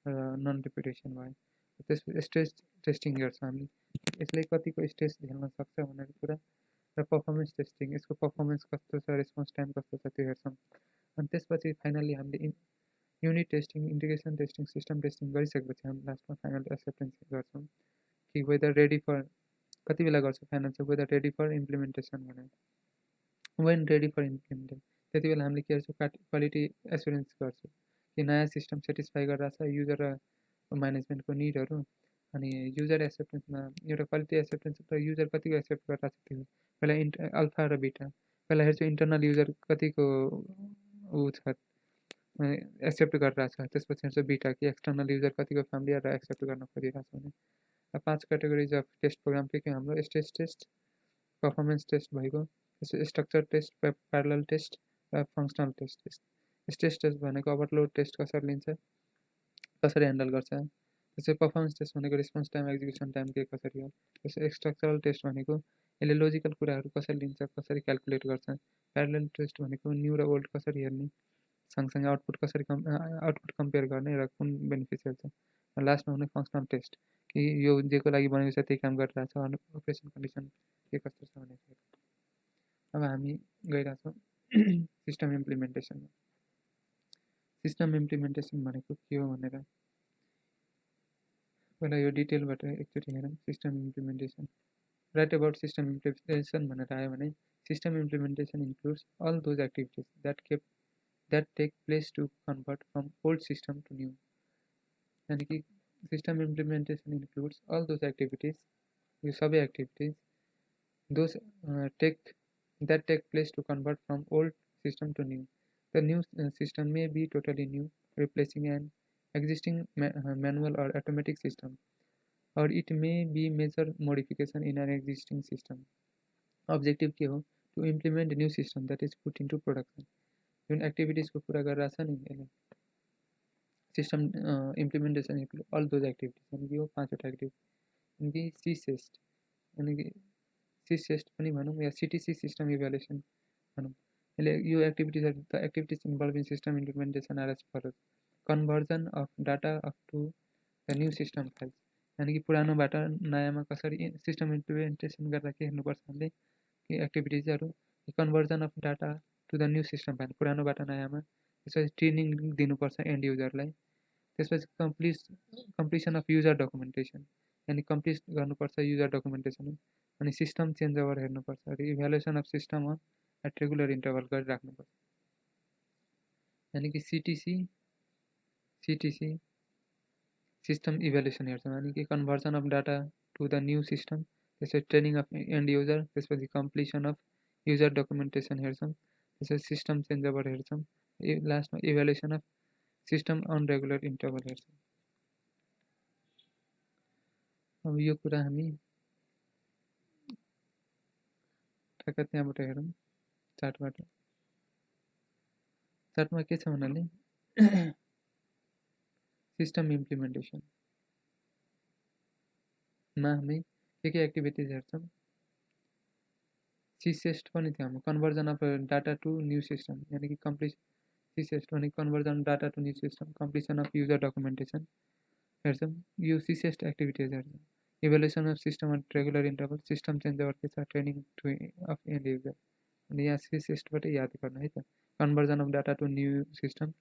र नन रेपुटेसन भयो। त्यसपछि स्ट्रेस टेस्टिङ गर्छ हामीले, यसले कतिको स्ट्रेस झेल्न सक्छ भनेर कुरा, र पर्फर्मेन्स टेस्टिङ, यसको पर्फर्मेन्स कस्तो छ, रेस्पोन्स टाइम कस्तो छ त्यो हेर्छौँ। अनि त्यसपछि फाइनली हामीले unit testing, integration testing, system testing गरिसकेपछि हामी लास्टमा फाइनल एक्सेप्टेन्स गर्छौँ कि वेदर रेडी फर, कति बेला गर्छौँ फाइनल चाहिँ वेदर रेडी फर इम्प्लिमेन्टेसन भनेर। वेन रेडी फर इम्प्लिमेन्टेसन त्यति बेला हामीले के गर्छौँ, क्वालिटी एसुरेन्स गर्छौँ कि नयाँ सिस्टम सेटिस्फाई गरिरहेछ युजर र म्यानेजमेन्टको निडहरू। अनि युजर एक्सेप्टेन्समा एउटा क्वालिटी एक्सेप्टेन्स र युजर कतिको एक्सेप्ट गरिरहेछ त्यो पहिला अल्फा र बिटा, पहिला हेर्छु इन्टरनल युजर कतिको ऊ छ एक्सेप्ट गरिरहेछ, त्यसपछि हेर्छु बिटा कि एक्सटर्नल युजर कतिको फ्यामिलियर र एक्सेप्ट गर्न खोजिरहेछ भने। र 5 क्याटेगोरिज अफ टेस्ट प्रोग्राम के हाम्रो स्ट्रेस टेस्ट, पर्फर्मेन्स टेस्ट भइगयो, त्यसपछि स्ट्रक्चर टेस्ट, प्यारलल टेस्ट र फङ्सनल टेस्ट। स्ट्रेस टेस्ट भनेको ओभरलोड टेस्ट कसरी लिन्छ, कसरी ह्यान्डल गर्छ। त्यसपछि पर्फर्मेन्स टेस्ट भनेको रेस्पोन्स टाइम, एक्जिक्युसन टाइम के कसरी हो। त्यसपछि स्ट्रक्चरल टेस्ट भनेको यसले लोजिकल कुराहरू कसरी लिन्छ, कसरी क्यालकुलेट गर्छ। प्यारलल टेस्ट भनेको न्यू र ओल्ड कसरी हेर्ने, सँगसँगै आउटपुट कसरी आउटपुट कम्पेयर गर्ने र कुन बेनिफिसियल छ। लास्टमा हुने फङ्सनल टेस्ट कि यो जेको लागि बनेको छ त्यही काम गरिरहेछ, अपरेसन कन्डिसन के कस्तो छ भनेर। अब हामी गइरहेछौँ सिस्टम इम्प्लिमेन्टेसनमा। सिस्टम इम्प्लिमेन्टेसन भनेको के हो भनेर पहिला यो डिटेलबाट एकचोटि हेरौँ। System implementation, right about system implementation भनेर आयो भने system implementation includes all those activities that take place to convert from old system to new। यानी कि system implementation includes all those activities, यो सबै activities those that take place to convert from old system to new। The new system may be totally new, replacing an existing manual or automatic system, or it may be major modification in an existing system। Objective के हो, to implement new system that is put into production। जुन एक्टिभिटिजको कुरा गरिरहेछ नि यसले system implementation include all those activities, यानि कि यो 5वटा एक्टिभिटी, यानि कि सिसेस्ट, यानि कि सिसेस्ट पनि भनौँ या CTC सिस्टम इभ्यालुएसन भनौँ। यसले यो एक्टिभिटिजहरू the activities involve in system implementation are as follows. Conversion of data of to the new system files, यानि कि पुरानोबाट नयाँमा कसरी सिस्टम इम्प्लिमेन्टेसन गर्दा के हेर्नुपर्छ भने कि एक्टिभिटिजहरू conversion of data to the new system file, पुरानोबाट नयाँमा। त्यसपछि ट्रेनिङ दिनुपर्छ एन्ड युजरलाई। त्यसपछि कम्प्लिसन अफ युजर डकुमेन्टेसन, यानि कम्प्लिट गर्नुपर्छ युजर डकुमेन्टेसन। अनि सिस्टम चेन्ज ओभर हेर्नुपर्छ र evaluation of system at regular interval गरिराख्नुपर्छ, यानि कि CTC सिस्टम इभ्यालुएसन हेर्छौँ, यानि कि conversion of data to the new system, त्यसपछि ट्रेनिङ अफ एन्ड युजर, त्यसपछि कम्प्लिसन अफ युजर डकुमेन्टेसन हेर्छौँ, त्यसपछि सिस्टम चेन्ज ओभर हेर्छौँ, लास्टमा evaluation of system on regular interval हेर्छौँ। अब यो कुरा हामी ठ्याक्क त्यहाँबाट हेरौँ चार्टबाट। चार्टमा के छ भन्नाले सिस्टम इम्प्लिमेन्टेसनमा हामी के एक्टिभिटिज हेर्छौँ। सिसेस्ट पनि थियो हाम्रो, conversion of data to new system, यानि कि सिसेस्ट भने conversion data to new system, completion of user documentation हेर्छौँ। यो सिसेस्ट एक्टिभिटिज हेर्छौँ। Evaluation of system at regular interval, system change over के छ, training to of end user. अनि यहाँ सिसेस्टबाटै याद गर्नु है त, conversion of data to new system,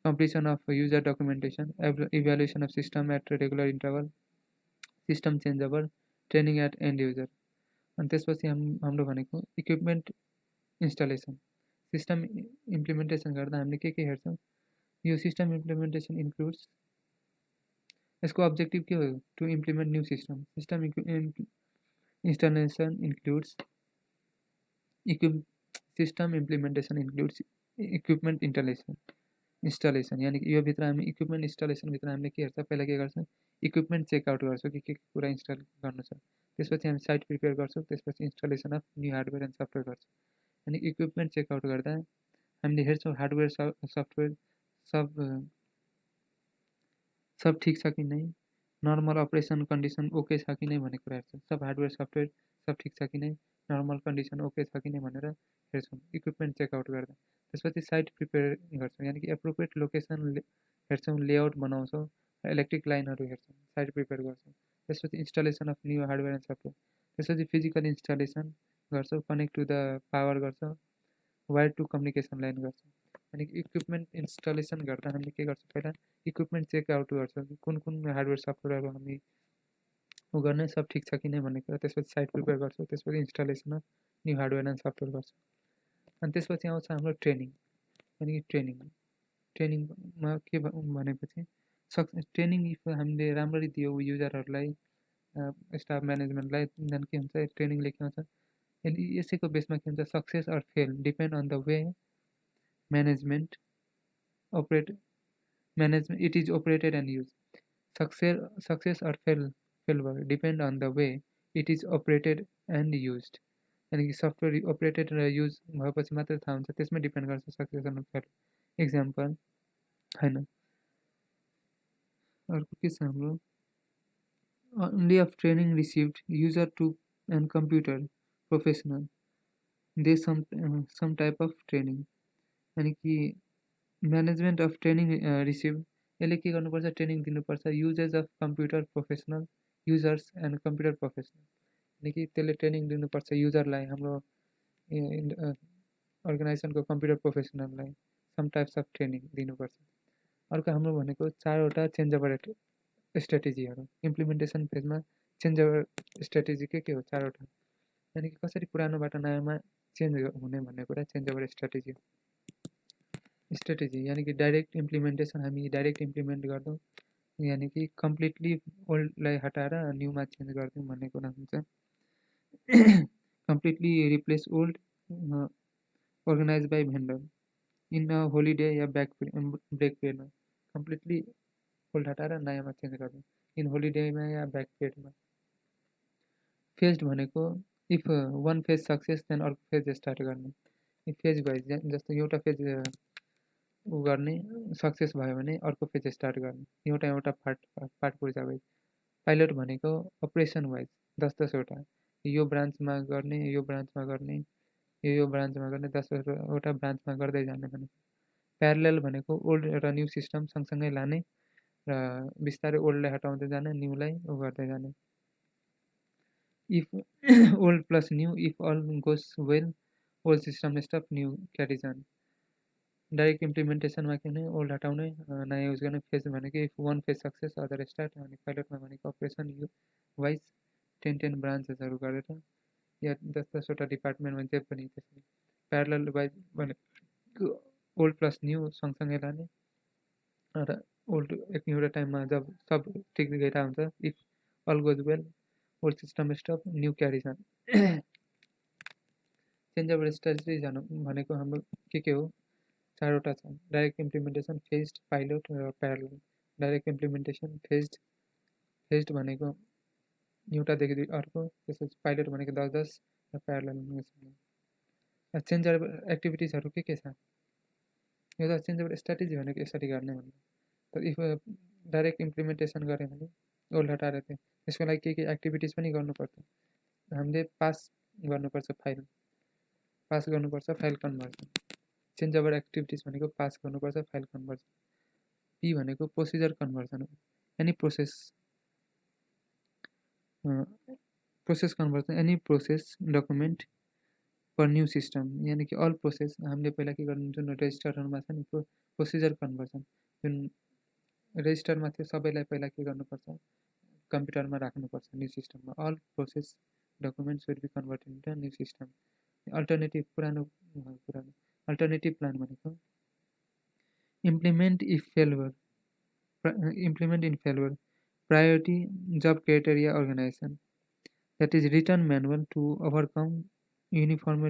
completion of user documentation, evaluation of system at regular interval, system change over, training at end user. अनि त्यसपछि हाम्रो भनेको इक्विपमेन्ट इन्स्टलेसन। सिस्टम इम्प्लिमेन्टेसन गर्दा हामीले के हेर्छौँ। यो सिस्टम इम्प्लिमेन्टेसन इन्क्लुड्स, यसको अब्जेक्टिभ के हो, to implement new system. System installation includes system implementation includes equipment installation यानि कि यो भित्र हामी इक्विपमेन्ट इन्स्टलेसनभित्र हामीले के हेर्छ पहिला के गर्छ इक्विपमेन्ट चेकआउट गर्छौँ कि के कुरा इन्स्टल गर्नु छ त्यसपछि हामी साइट प्रिपेयर गर्छौँ त्यसपछि installation of new hardware and software गर्छौँ अनि इक्विपमेन्ट चेकआउट गर्दा हामीले हेर्छौँ हार्डवेयर सफ्टवेयर सब ठिक छ कि नै नर्मल अपरेसन कन्डिसन ओके छ कि नै भन्ने कुरा हेर्छौँ सब हार्डवेयर सफ्टवेयर सब ठिक छ कि नै नर्मल कन्डिसन ओके छ कि नै भनेर हेर्छौँ इक्विपमेन्ट चेकआउट गर्दा त्यसपछि साइट प्रिपेयर गर्छौँ यानि कि एप्रोप्रिएट लोकेसन हेर्छौँ लेआउट बनाउँछौँ इलेक्ट्रिक लाइनहरू हेर्छौँ साइट प्रिपेयर गर्छौँ त्यसपछि installation of new hardware and software त्यसपछि फिजिकल इन्स्टलेसन गर्छौँ कनेक्ट टु द पावर गर्छौँ वायर टु कम्युनिकेसन लाइन गर्छौँ अनि इक्विपमेन्ट इन्स्टलेसन गर्दा हामीले के गर्छौँ पहिला इक्विपमेन्ट चेकआउट गर्छौँ कुन कुन हार्डवेयर सफ्टवेयरहरू हामी ऊ गर्ने सब ठिक छ कि नै भन्ने कुरा त्यसपछि साइट प्रिपेयर गर्छौँ त्यसपछि installation of new hardware and software गर्छौँ अनि त्यसपछि आउँछ हाम्रो ट्रेनिङ यानि कि ट्रेनिङमा के भनेपछि ट्रेनिङ इफ हामीले राम्ररी दियो युजरहरूलाई स्टाफ म्यानेजमेन्टलाई देन के हुन्छ ट्रेनिङले के हुन्छ यसैको बेसमा के हुन्छ success or fail depend on the way management it is operated and used success or failure depend on the way it is operated and used यानि कि सफ्टवेयर अपरेटेड र युज भएपछि मात्रै थाहा हुन्छ त्यसमै डिपेन्ड गर्छ सक्सेस एन्ड फेल एक्जाम्पल होइन अर्को के छ हाम्रो only of training received user to and computer professional they some type of training यानि कि म्यानेजमेन्ट अफ ट्रेनिङ रिसिभ यसले के गर्नुपर्छ ट्रेनिङ दिनुपर्छ uses of computer professional users and computer professional यानि कि त्यसले ट्रेनिङ दिनुपर्छ युजरलाई हाम्रो अर्गनाइजेसनको कम्प्युटर प्रोफेसनललाई सम टाइप्स अफ ट्रेनिङ दिनुपर्छ अर्को हाम्रो भनेको 4वटा चेन्ज ओभर स्ट्राटेजीहरू इम्प्लिमेन्टेसन फेजमा चेन्ज ओभर स्ट्राटेजी के हो 4वटा यानि कि कसरी पुरानोबाट नयाँमा चेन्ज हुने भन्ने कुरा चेन्ज ओभर स्ट्राटेजी हो स्ट्रेटेजी यानि कि डाइरेक्ट इम्प्लिमेन्टेसन हामी डाइरेक्ट इम्प्लिमेन्ट गर्छौँ यानि कि कम्प्लिटली ओल्डलाई हटाएर न्यूमा चेन्ज गर्छौँ भन्ने कुरा हुन्छ completely replace old organize by vendor in a holiday या ब्रेक पिरियडमा कम्प्लिटली ओल्ड हटाएर नयाँमा चेन्ज गर्छौँ इन होलिडेमा या ब्याक पिरियडमा फेज भनेको if one phase success then अर्को फेज स्टार्ट गर्ने फेज वाइज जस्तो एउटा फेज ऊ गर्ने सक्सेस भयो भने अर्को फेज स्टार्ट गर्ने एउटा पार्ट पूर्जा वाइज पाइलट भनेको अपरेसन वाइज 10-10वटा यो ब्रान्चमा गर्ने यो ब्रान्चमा गर्ने यो ब्रान्चमा गर्ने 10वटा ब्रान्चमा गर्दै जाने भने प्यारलेल भनेको ओल्ड र न्यू सिस्टम सँगसँगै लाने र बिस्तारै ओल्डलाई हटाउँदै जाने न्यूलाई ऊ गर्दै जाने if old plus new if all goes well old system stop new carries on direct इम्प्लिमेन्टेसनमा के भने ओल्ड हटाउने नयाँ युज गर्ने फेज भनेको if one phase success other start अनि पाइलटमा भनेको अपरेसन यु वाइज 10 ब्रान्चेसहरू गरेर या 10-10वटा डिपार्टमेन्टमा जे पनि त्यसरी प्यारलल वाइज भनेको ओल्ड प्लस न्यू सँगसँगै लाने र ओल्ड एउटा टाइममा जब सब ठिक गइरहेको हुन्छ if all goes well old system stop new carries on change over strategy भनेको हाम्रो के हो 4वटा छ डाइरेक्ट इम्प्लिमेन्टेसन फेज्ड पाइलट र प्यारलल डाइरेक्ट इम्प्लिमेन्टेसन फेज्ड भनेको एउटादेखि अर्को त्यसपछि पाइलट भनेको 10-10 र प्यारलल चेन्ज ओभर एक्टिभिटिजहरू के छ यो त चेन्ज ओभर स्ट्राटेजी भनेको यसरी गर्ने भन्ने तर इफ डाइरेक्ट इम्प्लिमेन्टेसन गऱ्यो भने ओल्ड हटाएर थियो त्यसको लागि के एक्टिभिटिज पनि गर्नुपर्छ हामीले पास गर्नुपर्छ file conversion change over activities भनेको पास गर्नुपर्छ फाइल कन्भर्सन पी भनेको प्रोसिजर कन्भर्सन हो any process conversion any process document for new system यानि कि अल प्रोसेस हामीले पहिला के गर्नु जुन रेजिस्टरहरूमा छ नि प्रोसिजर कन्भर्सन जुन रेजिस्टरमा थियो सबैलाई पहिला के गर्नुपर्छ कम्प्युटरमा राख्नुपर्छ न्यू सिस्टममा all process document should be converted into new system alternative पुरानो अल्टरनेटिभ प्लान भनेको इम्प्लिमेन्ट इन फेलुअर प्रायोरिटी जब criteria organization that is written manual to overcome uniform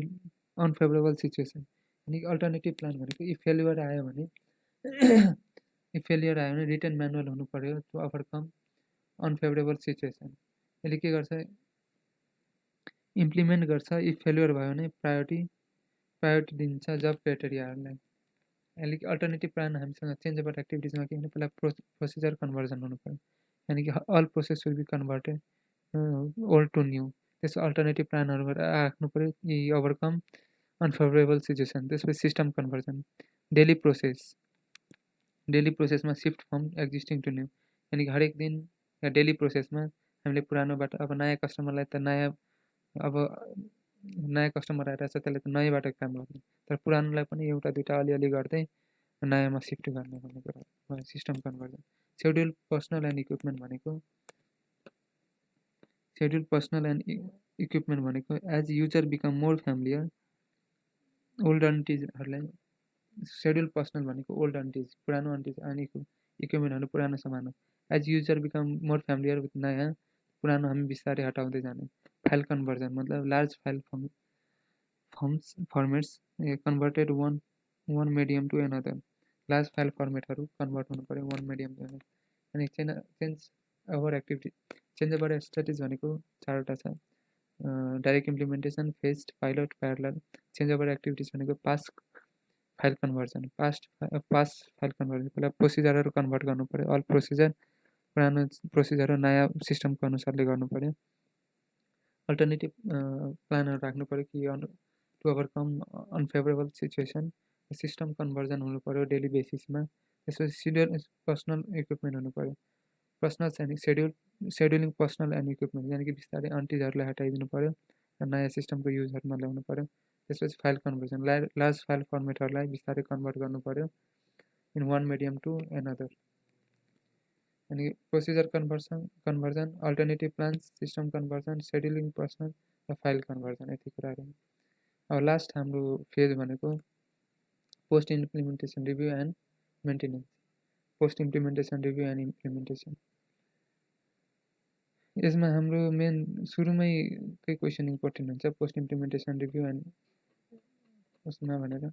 unfavorable situation अनि अल्टरनेटिभ प्लान भनेको इफ फेलियर आयो भने return manual हुनु पर्यो to overcome unfavourable situation. यसले के गर्छ, इम्प्लिमेन्ट गर्छ। इफ फेलियर भयो भने प्रायोरिटी दिन्छ जब क्राइटेरियाहरूलाई। यानि कि अल्टरनेटिभ प्लान हामीसँग चेन्ज अबाउट एक्टिभिटिजमा के भने पहिला प्रोसिजर कन्भर्जन हुनु पर्यो, यानि कि all process should be converted old to new. त्यसो अल्टरनेटिभ प्लानहरू राख्नु पर्यो कि ओभरकम अनफेभरेबल सिचुएसन। त्यसपछि सिस्टम कन्भर्जन, डेली प्रोसेसमा shift from existing to new, यानि कि हरेक दिन या डेली प्रोसेसमा हामीले पुरानोबाट अब नयाँ कस्टमरलाई त अब नयाँ कस्टमर आइरहेछ त्यसले त नयाँबाट काम गर्ने, तर पुरानोलाई पनि एउटा दुइटा अलिअलि गर्दै नयाँमा सिफ्ट गर्ने भन्ने कुरा system conversion. Schedule personnel and equipment भनेको as user become more familiar old अन्टिजहरूलाई सेड्युल पर्सनल भनेको ओल्ड अन्टिज पुरानो अन्टिज अनि इक्विपमेन्टहरू पुरानो सामान हो। As user become more familiar with नयाँ पुरानो हामी बिस्तारै हटाउँदै जाने। फाइल कन्भर्जन मतलब large file formats converted one medium to another. Large file फर्मेटहरू कन्भर्ट हुनु पऱ्यो वान मिडियम टु एनदर। अनि change over activity, change over strategy भनेको चारवटा छ, direct implementation, phased, pilot, parallel. Change over activities भनेको pass file conversion पहिला प्रोसिजरहरू convert गर्नु पऱ्यो, अल प्रोसिजर पुरानो प्रोसिजरहरू नयाँ सिस्टमको अनुसारले गर्नु पऱ्यो। अल्टरनेटिभ प्लानहरू राख्नु पऱ्यो कि to overcome unfavourable situation. System conversion हुनु पऱ्यो डेली बेसिसमा। त्यसपछि पर्सनल इक्विपमेन्ट हुनु पऱ्यो, पर्सनल चाहिँ सेड्युलिङ पर्सनल एन्ड इक्विपमेन्ट, यानि कि बिस्तारै अन्टिजहरूलाई हटाइदिनु पऱ्यो र नयाँ सिस्टमको युजहरूमा ल्याउनु पऱ्यो। त्यसपछि फाइल कन्भर्जन, लार्ज फाइल फर्मेटहरूलाई बिस्तारै कन्भर्ट गर्नु पऱ्यो in one medium to another. अनि procedure conversion, alternative plans, system conversion, scheduling personnel र फाइल कन्भर्जन, यति कुराहरू। अब लास्ट हाम्रो फेज भनेको post implementation review and maintenance. Post implementation review and implementation, यसमा हाम्रो मेन सुरुमै केही क्वेसन इम्पोर्टेन्ट हुन्छ पोस्ट इम्प्लिमेन्टेसन रिभ्यू एन्ड उसमा भनेर।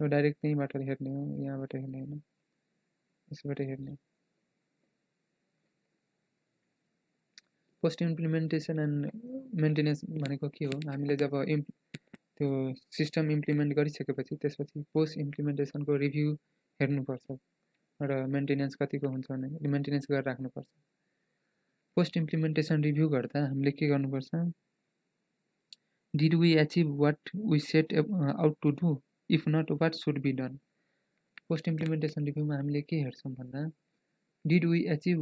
डाइरेक्ट त्यहीँबाट हेर्ने हो, यहाँबाट हेर्ने होइन, यसबाट हेर्ने। पोस्ट इम्प्लिमेन्टेसन एन्ड मेन्टेनेन्स भनेको के हो, हामीले जब त्यो सिस्टम इम्प्लिमेन्ट गरिसकेपछि त्यसपछि पोस्ट इम्प्लिमेन्टेसनको रिभ्यू हेर्नुपर्छ र मेन्टेनेन्स कतिको हुन्छ भने मेन्टेनेन्स गरेर राख्नुपर्छ। पोस्ट इम्प्लिमेन्टेसन रिभ्यू गर्दा हामीले के गर्नुपर्छ, did we achieve what we set out to do, if not what should be done. Post implementation रिभ्यूमा हामीले के हेर्छौँ भन्दा did we achieve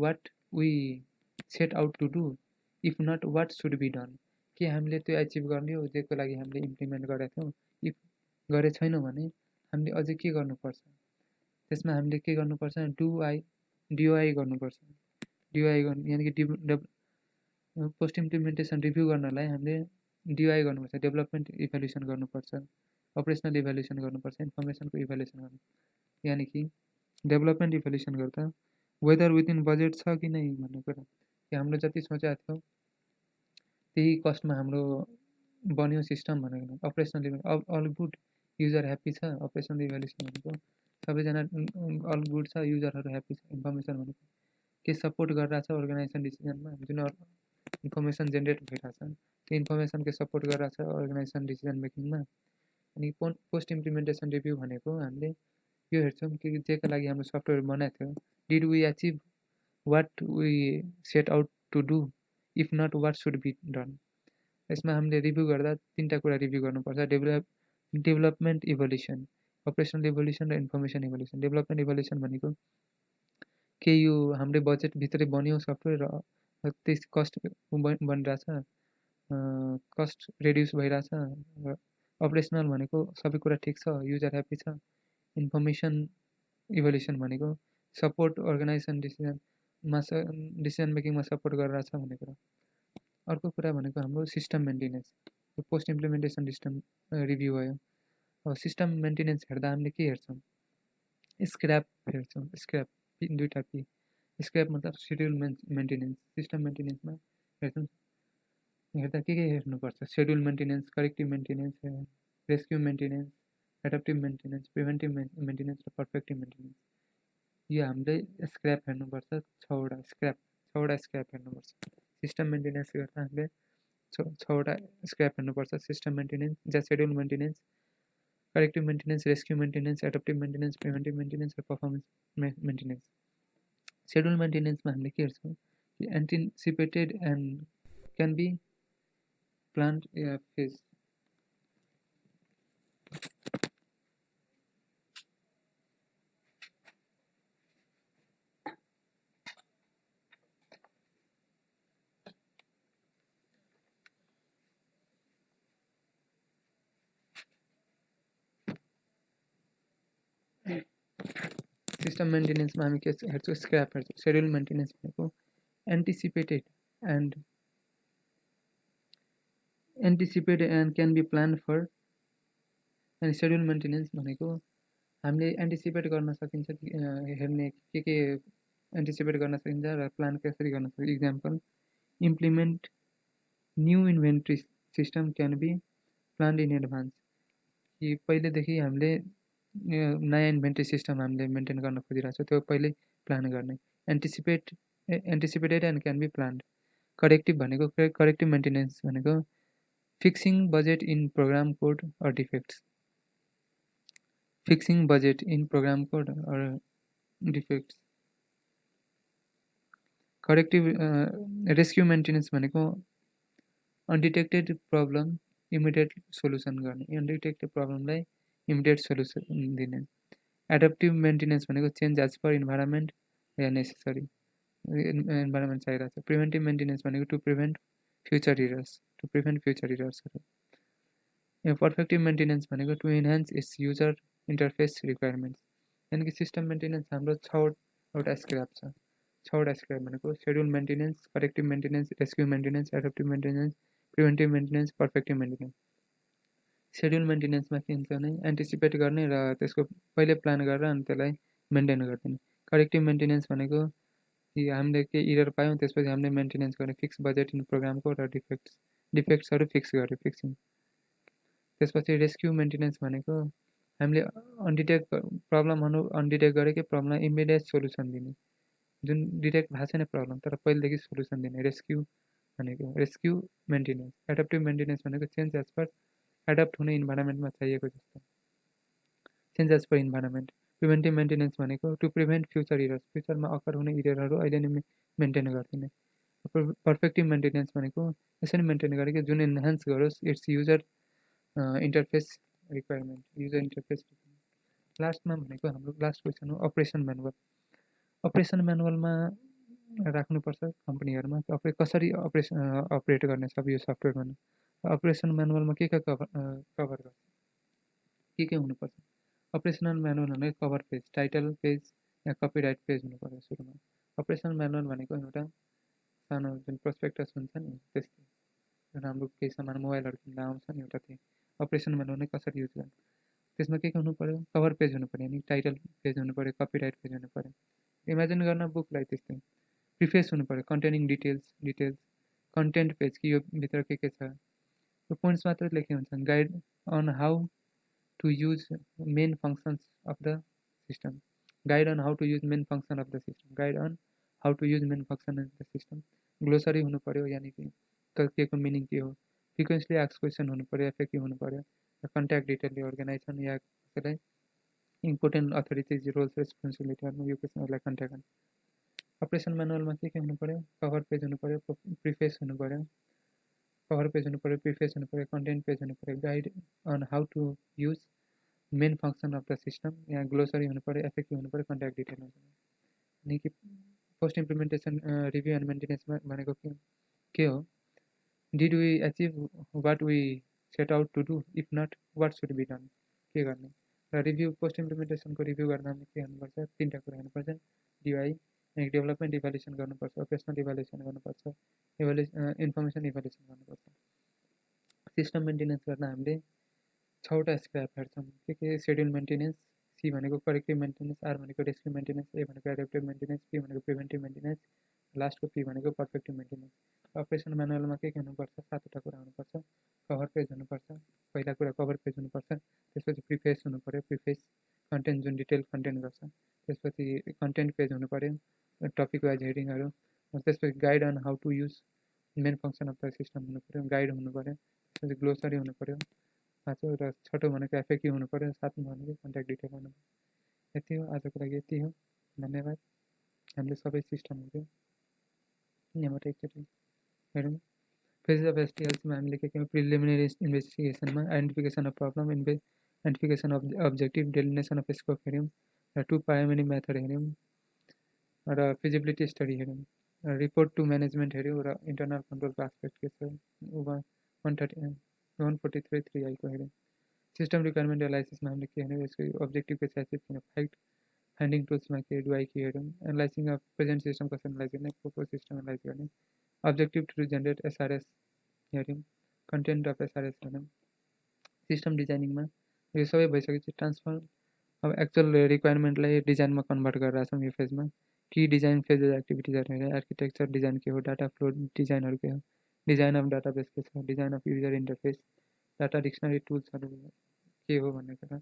what we set out to do, if not what should be done. के हामीले त्यो achieve गर्ने हो जेको लागि हामीले इम्प्लिमेन्ट गरेका थियौँ, इफ गरे छैनौँ भने हामीले अझै के गर्नुपर्छ, त्यसमा हामीले के गर्नुपर्छ, डिओआई गर्नुपर्छ। डिओआई गर्नु यानि कि पोस्ट इम्प्लिमेन्टेसन रिभ्यू गर्नलाई हामीले डिओआई गर्नुपर्छ, डेभलपमेन्ट इभ्यालुएसन गर्नुपर्छ, अपरेसनल इभ्यालुएसन गर्नुपर्छ, इन्फर्मेसनको इभ्यालुएसन गर्नु। यानि कि डेभलपमेन्ट इभ्यालुएसन गर्दा वेदर विदिन बजेट छ कि नै भन्ने कुरा, कि हाम्रो जति सोचेको थियो त्यही कस्टमा हाम्रो बन्यो सिस्टम भनेको। Operational all good, user happy छ। अपरेसनल इभ्यालुएसन भनेको सबैजना अल गुड छ, युजरहरू ह्याप्पी छ। इन्फर्मेसन भनेको के सपोर्ट गरिरहेछ अर्गनाइजेसन डिसिजनमा, जुन इन्फर्मेसन जेनेरेट भइरहेछ त्यो इन्फर्मेसन के सपोर्ट गरिरहेछ अर्गनाइजेसन डिसिजन मेकिङमा। अनि पोस्ट इम्प्लिमेन्टेसन रिभ्यू भनेको हामीले यो हेर्छौँ कि जेको लागि हाम्रो सफ्टवेयर बनाएको थियो, did we achieve what we set out to do, if not what should be done. यसमा हामीले रिभ्यू गर्दा तिनवटा कुरा रिभ्यू गर्नुपर्छ, डेभलपमेन्ट इभोल्युसन, अपरेसनल इभोल्युसन र इन्फर्मेसन इभोल्युसन। डेभलपमेन्ट इभोल्युसन भनेको के यो हाम्रो बजेटभित्रै बन्यो सफ्टवेयर र त्यस कस्ट बनिरहेछ, कस्ट रिड्युस भइरहेछ। र अपरेसनल भनेको सबै कुरा ठिक छ, युजर ह्याप्पी छ। इन्फर्मेसन इभोल्युसन भनेको सपोर्ट अर्गनाइजेसन डिसिजन मेकिङमा सपोर्ट गरिरहेछ भन्ने कुरा। अर्को कुरा भनेको हाम्रो system maintenance, post implementation system review भयो। अब सिस्टम मेन्टेनेन्स हेर्दा हामीले के हेर्छौँ, स्क्रैप हेर्छौँ स्क्रैप दुईवटा पी स्क्रैप मतलब सेड्युल मेन्टेनेन्स सिस्टम मेन्टेनेन्समा हेर्छौँ हेर्दा के हेर्नुपर्छ schedule maintenance corrective maintenance rescue maintenance adaptive maintenance preventive maintenance र पर्फेक्टिभ मेन्टेनेन्स यो हामीले स्क्रैप हेर्नुपर्छ छवटा स्क्रैप हेर्नुपर्छ सिस्टम मेन्टेनेन्स गर्दा हामीले छवटा स्क्रैप हेर्नुपर्छ सिस्टम मेन्टेनेन्स जहाँ schedule maintenance corrective maintenance rescue maintenance adaptive maintenance preventive maintenance र पर्फर्मेन्स मेन्टेनेन्स सेड्युल मेन्टेनेन्समा हामीले के हेर्छौँ कि anticipated and can be planned phase system मेन्टेनेन्समा हामी के हेर्छौँ स्क्रैप हेर्छौँ सेड्युल मेन्टेनेन्स भनेको anticipated and can be plan for अनि सेड्युल मेन्टेनेन्स भनेको हामीले एन्टिसिपेट गर्न सकिन्छ हेर्ने के एन्टिसिपेट गर्न सकिन्छ र प्लान कसरी गर्न सकिन्छ example implement new inventory system can be plan in advance कि पहिलेदेखि हामीले नयाँ इन्भेन्ट्री सिस्टम हामीले मेन्टेन गर्न खोजिरहेको छ त्यो पहिल्यै प्लान गर्ने anticipated and can be planned corrective भनेको करेक्टिभ मेन्टेनेन्स भनेको fixing budget in program code or defects fixing budget in program code or defects corrective rescue maintenance भनेको अनडिटेक्टेड प्रब्लम इमिडिएट सोल्युसन गर्ने अनडिटेक्टेड प्रब्लमलाई immediate solution दिने adaptive maintenance भनेको change as per environment या necessary environment चाहिरहेको छ preventive maintenance भनेको to prevent future इरर्सहरू पर्फेक्टिभ मेन्टेनेन्स भनेको to enhance its user interface requirements यानि कि सिस्टम मेन्टेनेन्स हाम्रो छवटा स्क्रैप छ छवटा स्क्रैप भनेको schedule maintenance corrective maintenance rescue maintenance adaptive maintenance preventive maintenance perfective maintenance schedule मेन्टेनेन्समा के हुन्छ भने एन्टिसिपेट गर्ने र त्यसको पहिले प्लान गरेर अनि त्यसलाई मेन्टेन गरिदिने करेक्टिभ मेन्टेनेन्स भनेको कि हामीले के इरर पायौँ त्यसपछि हामीले मेन्टेनेन्स गर्ने फिक्स बजेट इन प्रोग्रामको र डिफेक्ट्सहरू फिक्स गर्यो फिक्सिङ त्यसपछि रेस्क्यु मेन्टेनेन्स भनेको हामीले प्रब्लमहरू अनडिटेक्ट गरेकै प्रब्लमलाई इमिडिएट सोल्युसन दिने जुन डिटेक्ट भएको छैन प्रब्लम तर पहिलेदेखि सोल्युसन दिने रेस्क्यु मेन्टेनेन्स एडप्टिभ मेन्टेनेन्स भनेको चेन्ज एज पर एडप्ट हुने इन्भाइरोमेन्टमा चाहिएको जस्तो change as per environment preventive maintenance भनेको टु प्रिभेन्ट फ्युचर इरर्स फ्युचरमा अकर हुने इररहरू अहिले नै मेन्टेन गरिदिने पर्फेक्टिभ मेन्टेनेन्स भनेको यसरी मेन्टेन गरे कि जुन इन्हान्स गरोस् इट्स युजर इन्टरफेस रिक्वायरमेन्ट लास्टमा भनेको हाम्रो लास्ट क्वेसन हो अपरेसन म्यानुअलमा राख्नुपर्छ कम्पनीहरूमा कसरी अपरेट गर्ने सब यो सफ्टवेयर भन्नु अपरेसन म्यानुअलमा के कभर गर्छ के हुनुपर्छ अपरेसनल म्यानुअल भनेको कभर पेज टाइटल पेज या कपिराइट पेज हुनु पर्यो सुरुमा अपरेसनल म्यानुअल भनेको एउटा सानो जुन प्रोस्पेक्टस हुन्छ नि त्यस्तै जुन हाम्रो केही सामान मोबाइलहरू किन्दा आउँछ नि एउटा त्यही अपरेसन म्यानुअल नै कसरी युज गर्ने त्यसमा के हुनु पर्यो कभर पेज हुनु पर्यो नि टाइटल पेज हुनु पर्यो कपिराइट पेज हुनु पर्यो इमेजिन गर्न बुकलाई त्यस्तै प्रिफेस हुनु पर्यो कन्टेनिङ डिटेल्स कन्टेन्ट पेज कि यो भित्र के छ त्यो पोइन्ट्स मात्रै लेखे हुन्छ guide on how to use main functions of the system guide on how to use main function of the system glossary हुनु पर्यो यानी कि के को मिनिङ के हो फ्रिक्वेन्टली आस्क क्वेसन हुनु पर्यो एफएक्यू हुनु पर्यो कन्ट्याक्ट डिटेलले अर्गनाइजेसन या कसैलाई इम्पोर्टेन्ट अथोरिटिज रोल्स रेस्पोन्सिबिलिटीहरुमा यो क्वेसनहरुलाई कन्ट्याक्ट गर्ने अपरेसन म्यानुअलमा के हुनु पर्यो कभर पेज हुनु पर्यो प्रिफेस हुनु पर्यो प्रिफेस हुनु पर्यो कन्टेन्ट पेज हुनु पर्यो guide on how to use main function of the system यहाँ ग्लोसरी हुनु पर्यो एफएक्यू हुनु पर्यो कन्ट्याक्ट डिटेल हुनु पर्यो अनि कि पोस्ट इम्प्लिमेन्टेसन रिभ्यू एन्ड मेन्टेनेन्समा भनेको के हो did we achieve what we set out to do if not what should be done के गर्ने र रिभ्यू पोस्ट इम्प्लिमेन्टेसनको रिभ्यू गर्दा के गर्नुपर्छ तिनवटा कुरा हेर्नुपर्छ डिवाई डेभलपमेन्ट इभ्यालुएसन गर्नुपर्छ अपरेसनल इभ्यालुएसन गर्नुपर्छ इन्फर्मेसन इभ्यालुएसन गर्नुपर्छ सिस्टम मेन्टेनेन्स गर्दा हामीले 6वटा स्क्रैप हेर्छौँ के सेड्युल मेन्टेनेन्स सी भनेको करेक्टिभ मेन्टेनेन्स, आर भनेको रेस्क्यु मेन्टेनेन्स, ए भनेको एडेप्टिभ मेन्टेनेन्स, पी भनेको प्रिभेन्टिभ मेन्टेनेन्स, लास्टको पी भनेको पर्फेक्टिभ मेन्टेनेन्स। अपरेसन म्यानुअलमा के हुनुपर्छ? 7वटा कुरा हुनुपर्छ। कभर पेज हुनुपर्छ, पहिला कुरा कभर पेज हुनुपर्छ, त्यसपछि प्रिफेस हुनु पऱ्यो, प्रिफेस कन्टेन्ट जुन डिटेल कन्टेन्ट गर्छ, त्यसपछि कन्टेन्ट पेज हुनु पऱ्यो, टपिक वाइज हेडिङहरू, त्यसपछि guide on how to use main function of the system हुनु पऱ्यो, गाइड हुनु पऱ्यो, त्यसपछि ग्लोसरी हुनु पऱ्यो, 5औँ र 6औँ भनेको एफएक्यू हुनु पऱ्यो, 7औँ भनेको कन्ट्याक्ट डिटेल हुनु पऱ्यो। यति हो आजको लागि, यति हो। धन्यवाद। हामीले सबै सिस्टमहरू यहाँबाट एकचोटि हेरौँ। फेजेस अफ एसटिएल्समा हामीले के प्रिलिमिनरी इन्भेस्टिगेसनमा identification of problem, identification of objective, delineation of scope हेऱ्यौँ, र 2 प्राइमेरी मेथड हेऱ्यौँ, र फिजिबिलिटी स्टडी हेऱ्यौँ, रिपोर्ट टु म्यानेजमेन्ट हेऱ्यौँ, र इन्टरनल कन्ट्रोलको एस्पेक्ट के छ 143 आइको हेऱ्यौँ। सिस्टम रिक्वायरमेन्ट एनालाइसिसमा हामीले के हेऱ्यौँ, यसको अब्जेक्टिभ के छ, एचिभ किन फाइन्डिङ टुल्समा के डुआई के हेऱ्यौँ, एनालाइसिङ अफ प्रेजेन्ट सिस्टम कसरी एनालाइज गर्ने, प्रोपोज सिस्टम एनालाइज गर्ने, अब्जेक्टिभ टु जेनेरेट एसआरएस हेऱ्यौँ, कन्टेन्ट अफ एसआरएस हेऱ्यौँ। सिस्टम डिजाइनिङमा यो सबै भइसकेपछि ट्रान्सफर अब एक्चुअल रिक्वायरमेन्टलाई डिजाइनमा कन्भर्ट गरेर छौँ यो फेजमा। कि डिजाइन फेजेस एक्टिभिटिजहरू हेऱ्यौँ, आर्किटेक्चर डिजाइन के हो, डाटा फ्लो डिजाइनहरू के हो, डिजाइन अफ डाटाबेस के छ, design of user interface, data dictionary टुल्सहरू के हो भन्ने कुरा,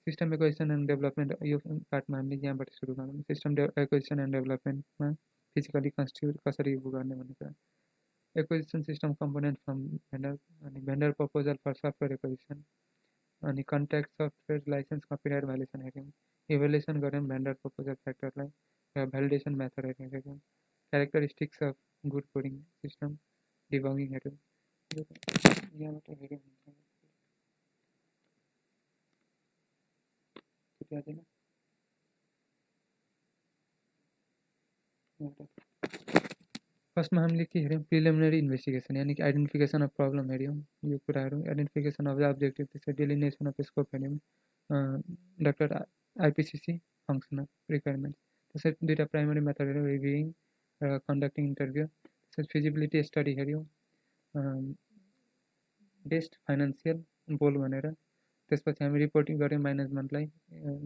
सिस्टम एक्विजिसन एन्ड डेभलपमेन्ट यो पार्टमा हामीले यहाँबाट सुरु गरौँ। सिस्टम एक्विजिसन एन्ड डेभलपमेन्टमा फिजिकली कन्स्टिट्युट कसरी गर्ने भन्ने कुरा, acquisition system component from vendor, अनि vendor proposal for software acquisition, अनि contract software license copyright violation हेऱ्यौँ, इभ्यालुएसन गऱ्यौँ भेन्डर प्रपोजल फ्याक्टरलाई, र भ्यालिडेसन मेथडहरू हेऱ्यौँ, characteristics of good coding system debugging हेऱ्यौँ। यहाँबाट हेऱ्यौँ फर्स्टमा हामीले के हेऱ्यौँ, प्रिलिमिनरी इन्भेस्टिगेसन यानि कि आइडेन्टिफिकेसन अफ प्रब्लम हेऱ्यौँ, यो कुराहरू आइडेन्टिफिकेसन अफ द अब्जेक्टिभ, त्यसै डेलिनेसन अफ स्कोप हेऱ्यौँ, डाक्टर आइपिसिसी फङ्सनल रिक्वायरमेन्ट, त्यसै 2टा प्राइमरी मेथड हेऱ्यौँ, रिभ्युइङ र कन्डक्टिङ इन्टरभ्यू, त्यसै फिजिबिलिटी स्टडी हेऱ्यौँ, बेस्ट फाइनेन्सियल गोल भनेर, त्यसपछि हामी रिपोर्टिङ गऱ्यौँ म्यानेजमेन्टलाई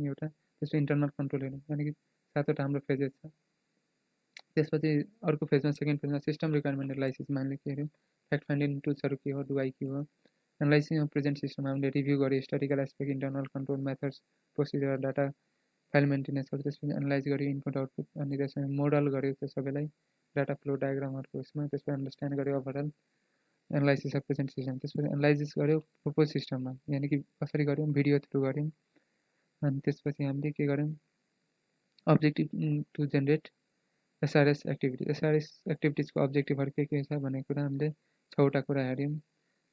एउटा, त्यसपछि इन्टरनल कन्ट्रोल हेऱ्यौँ, यानि कि 7वटा हाम्रो फेजेस छ। त्यसपछि अर्को फेजमा सेकेन्ड फेजमा सिस्टम रिक्वायरमेन्ट एनालाइसिसमा हामीले के हेऱ्यौँ, फ्याक्ट फाइन्डिङ टुल्सहरू के हो, डुआई के हो, एनालाइसिङ अफ प्रेजेन्ट सिस्टम हामीले रिभ्यू गऱ्यो, historical aspect, internal control methods, procedure, data file मेन्टेनेन्सहरू, त्यसपछि एनालाइज गऱ्यो इनपुट आउटपुट, अनि त्यसमा मोडल गऱ्यो त्यो सबैलाई डाटा फ्लो डायग्रामहरूको उसमा, त्यसपछि अन्डरस्ट्यान्ड गऱ्यो overall analysis of present system, त्यसपछि एनालाइसिस गऱ्यो प्रोपोज सिस्टममा, यानि कि कसरी गऱ्यौँ, भिडियो थ्रु गऱ्यौँ, अनि त्यसपछि हामीले के गऱ्यौँ, objective to generate SRS activity, SRS एक्टिभिटिजको अब्जेक्टिभहरू के छ भन्ने कुरा हामीले 6वटा कुरा हेऱ्यौँ।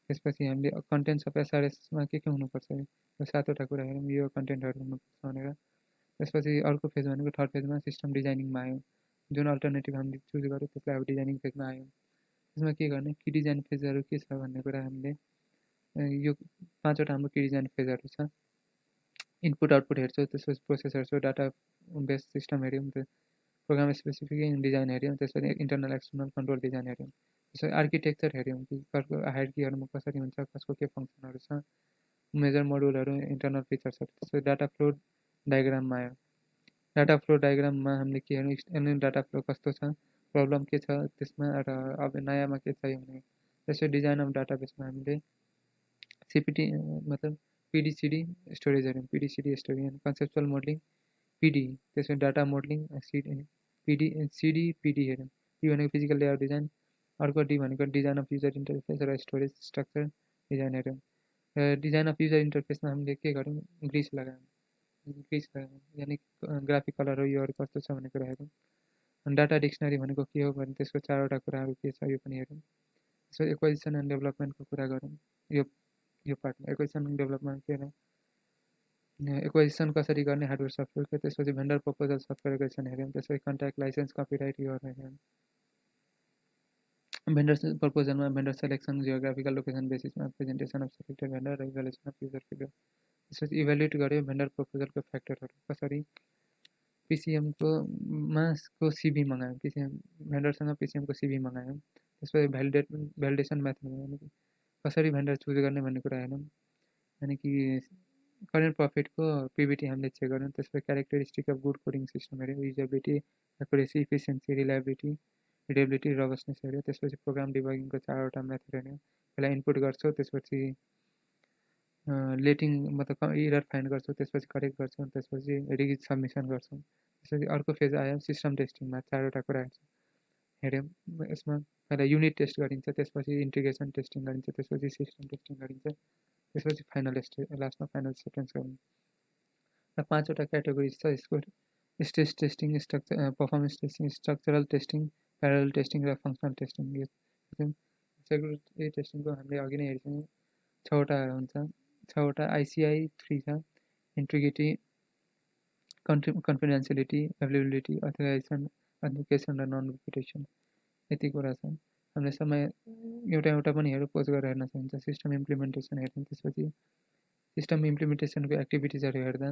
त्यसपछि हामीले कन्टेन्ट्स अफ एसआरएसमा के हुनुपर्छ यो 7वटा कुरा हेऱ्यौँ, यो कन्टेन्टहरू हुनुपर्छ भनेर। त्यसपछि अर्को फेज भनेको थर्ड फेजमा सिस्टम डिजाइनिङमा आयौँ, जुन अल्टरनेटिभ हामीले चुज गऱ्यौँ त्यसलाई अब डिजाइनिङ फेजमा आयौँ। त्यसमा के गर्ने, कि डिजाइन फेजहरू के छ भन्ने कुरा हामीले यो 5वटा हाम्रो कि डिजाइन फेजहरू छ। इनपुट आउटपुट हेर्छौँ, त्यसपछि प्रोसेस हेर्छौँ, डाटा बेस सिस्टम हेऱ्यौँ, प्रोग्राम स्पेसिफिक डिजाइन हेऱ्यौँ, त्यसपछि इन्टरनल एक्सटर्नल कन्ट्रोल डिजाइन हेऱ्यौँ, त्यसपछि आर्किटेक्चर हेऱ्यौँ कि कसको हायरकीहरूमा कसरी हुन्छ, कसको के फङ्सनहरू छ, मेजर मोडुलहरू, इन्टरनल फिचर्सहरू, त्यसपछि डाटा फ्लो डायग्राममा आयो। डाटा फ्लो डायग्राममा हामीले के हेर्यौँ, डाटा फ्लो कस्तो छ, प्रब्लम के छ त्यसमा, र अब नयाँमा के चाहियो भने, त्यसपछि डिजाइन अफ डाटाबेसमा हामीले सिपिटी मतलब पिडिसिडी स्टोरेज हेऱ्यौँ, पिडिसिडी स्टोरेज एन्ड कन्सेप्चुअल मोडलिङ पिडी, त्यसपछि डाटा मोडलिङ सिडी पिडी हेऱ्यौँ। पी भनेको फिजिकल लेआउट डिजाइन, अर्को डी भनेको डिजाइन अफ युजर इन्टरफेस र स्टोरेज स्ट्रक्चर डिजाइन हेऱ्यौँ। र डिजाइन अफ युजर इन्टरफेसमा हामीले के गऱ्यौँ, ग्रिस लगायौँ, यानि ग्राफिक कलरहरू योहरू कस्तो छ भन्ने कुरा हेऱ्यौँ। अनि डाटा डिक्सनरी भनेको के हो भने त्यसको 4वटा कुराहरू के छ यो पनि हेऱ्यौँ। त्यसपछि एक्विजिसन एन्ड डेभलपमेन्टको कुरा गरौँ, यो पार्टमा एक्विजिसन एन्ड डेभलपमेन्ट के हो, एक्विजिसन कसरी गर्ने हार्डवेयर सफ्टवेयरको, त्यसपछि भेन्डर प्रपोजल सफ्टवेयर एक्विजिसन हेऱ्यौँ, त्यसपछि कन्ट्याक्ट लाइसेन्स कपिराइट योहरू हेऱ्यौँ। भेन्डर प्रपोजलमा भेन्डर सेलेक्सन, जियोग्राफिकल लोकेसन बेसिसमा प्रेजेन्टेसन अफ सेलेक्टेड भेन्डर र इभ्यालुएसन अफ युजर फिडब्याक, त्यसपछि इभ्यालुएट गऱ्यो भेन्डर प्रपोजलको फ्याक्टरहरू, कसरी पिसिएमको सिभी मगायौँ, पिसिएम भेन्डरसँग पिसिएमको सिभी मगायौँ, त्यसपछि भ्यालिडेसन मेथड कसरी भेन्डर चुज गर्ने भन्ने कुरा हेऱ्यौँ, यानि कि करेन्ट प्रफिटको पिभिटी हामीले चेक गऱ्यौँ। त्यसपछि characteristic of good coding system हेऱ्यौँ। Usability, accuracy, efficiency, reliability, readability, robustness हेऱ्यौँ। त्यसपछि प्रोग्राम डिबगिङको 4वटा मेथड हेऱ्यौँ। पहिला इनपुट गर्छौँ, त्यसपछि लेटिङ मतलब इरर फाइन्ड गर्छौँ, त्यसपछि करेक्ट गर्छौँ, त्यसपछि रिगिज सबमिसन गर्छौँ। त्यसपछि अर्को फेज आयो सिस्टम टेस्टिङमा 4वटा कुरा हेऱ्यौँ। यसमा पहिला युनिट टेस्ट गरिन्छ, त्यसपछि इन्टिग्रेसन टेस्टिङ गरिन्छ, त्यसपछि सिस्टम टेस्टिङ गरिन्छ, त्यसपछि लास्टमा फाइनल एक्सेप्टेन्स गरिन्छ। र 5वटा क्याटेगोरिज छ यसको: stress testing, performance testing, structural testing, parallel testing र फङ्सनल टेस्टिङ। सेक्युरिटी टेस्टिङको हामीले अघि नै हेर्छौँ, 6वटा हुन्छ। 6वटा ICI 3 छ: इन्टिग्रिटी, कन्फिडेन्सियलिटी, एभाइलेबिलिटी, अथेन्टिकेसन र नन रिपिटेसन। यति कुरा छ। हामीले समय एउटा पनि पोज गरेर हेर्न सकिन्छ। सिस्टम इम्प्लिमेन्टेसन हेर्छौँ, त्यसपछि सिस्टम इम्प्लिमेन्टेसनको एक्टिभिटिजहरू हेर्दा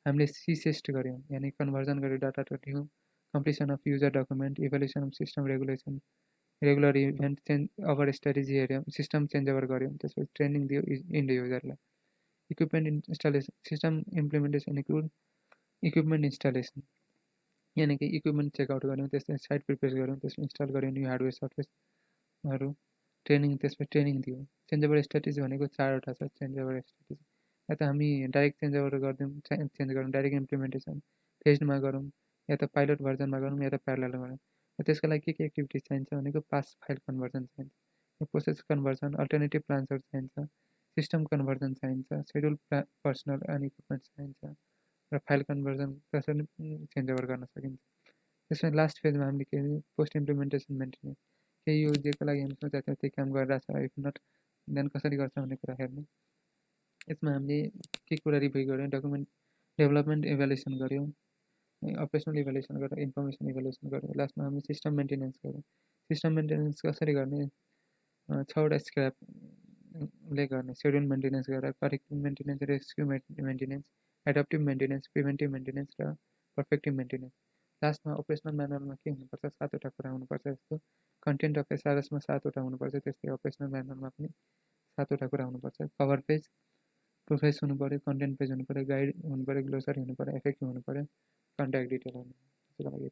हामीले सिसेस्ट गऱ्यौँ, यानि कन्भर्जन गरेर डाटा टट्यौँ, completion of user document, evaluation of system regulation, regular event change over strategy हेऱ्यौँ, सिस्टम चेन्ज ओभर गऱ्यौँ, त्यसपछि ट्रेनिङ दियो इन्ड युजरलाई। Equipment installation, system implementation include equipment installation, यानि कि इक्विपमेन्ट चेकआउट गऱ्यौँ, त्यसपछि साइट प्रिपेयर गऱ्यौँ, त्यसपछि इन्स्टल गऱ्यौँ न्यू हार्डवेयर सफ्टवेयरहरू, ट्रेनिङ, त्यसपछि ट्रेनिङ दियो। चेन्ज ओभर स्ट्राटेजी भनेको 4वटा छ चेन्ज ओभर स्ट्राटेजी। या त हामी डाइरेक्ट चेन्ज ओभर गरिदिउँ, चेन्ज गरौँ, डाइरेक्ट इम्प्लिमेन्टेसन फेजमा गरौँ, या त पाइलट भर्जनमा गरौँ, या त प्यारलल गरौँ। त्यसको लागि के एक्टिभिटिज चाहिन्छ भनेको पास फाइल कन्भर्जन चाहिन्छ, प्रोसेस कन्भर्जन, अल्टरनेटिभ प्लान्सहरू चाहिन्छ, सिस्टम कन्भर्जन चाहिन्छ, सेड्युल पर्सनल एन्ड इक्विपमेन्ट चाहिन्छ, र फाइल कन्भर्जन कसरी चेन्ज ओभर गर्न सकिन्छ। त्यसमा लास्ट फेजमा हामीले के पोस्ट इम्प्लिमेन्टेसन मेन्टेनेन्स, केही यो जेको लागि हामी सोचेको थियौँ त्यही काम गरिरहेछ, इफ नट देन कसरी गर्छ भन्ने कुरा हेर्ने। यसमा हामीले के कुरा रिभ्यू गऱ्यौँ, डकुमेन्ट डेभलपमेन्ट इभ्यालुएसन गऱ्यौँ, अपरेसनल इभ्यालुएसन गरेर इन्फर्मेसन इभ्यालुएसन गऱ्यौँ। लास्टमा हामी सिस्टम मेन्टेनेन्स गऱ्यौँ। सिस्टम मेन्टेनेन्स कसरी गर्ने, 6वटा स्क्रैपले गर्ने, सेड्युल मेन्टेनेन्स गरेर corrective maintenance, rescue maintenance, adaptive maintenance, preventive maintenance र पर्फेक्टिभ मेन्टेनेन्स। लास्टमा अपरेसनल म्यानुअलमा के हुनुपर्छ, 7वटा कुरा हुनुपर्छ। जस्तो कन्टेन्ट अफ एसआरएसमा 7वटा हुनुपर्छ, त्यस्तै अपरेसनल म्यानुअलमा पनि 7वटा कुरा हुनुपर्छ। कभर पेज, प्रोफाइल्स हुनु पऱ्यो, कन्टेन्ट पेज हुनु पऱ्यो, गाइड हुनु पऱ्यो, ग्लोसरी हुनु पऱ्यो, एफएक्यू हुनु पऱ्यो, कन्ट्याक्ट डिटेल हुनु पऱ्यो।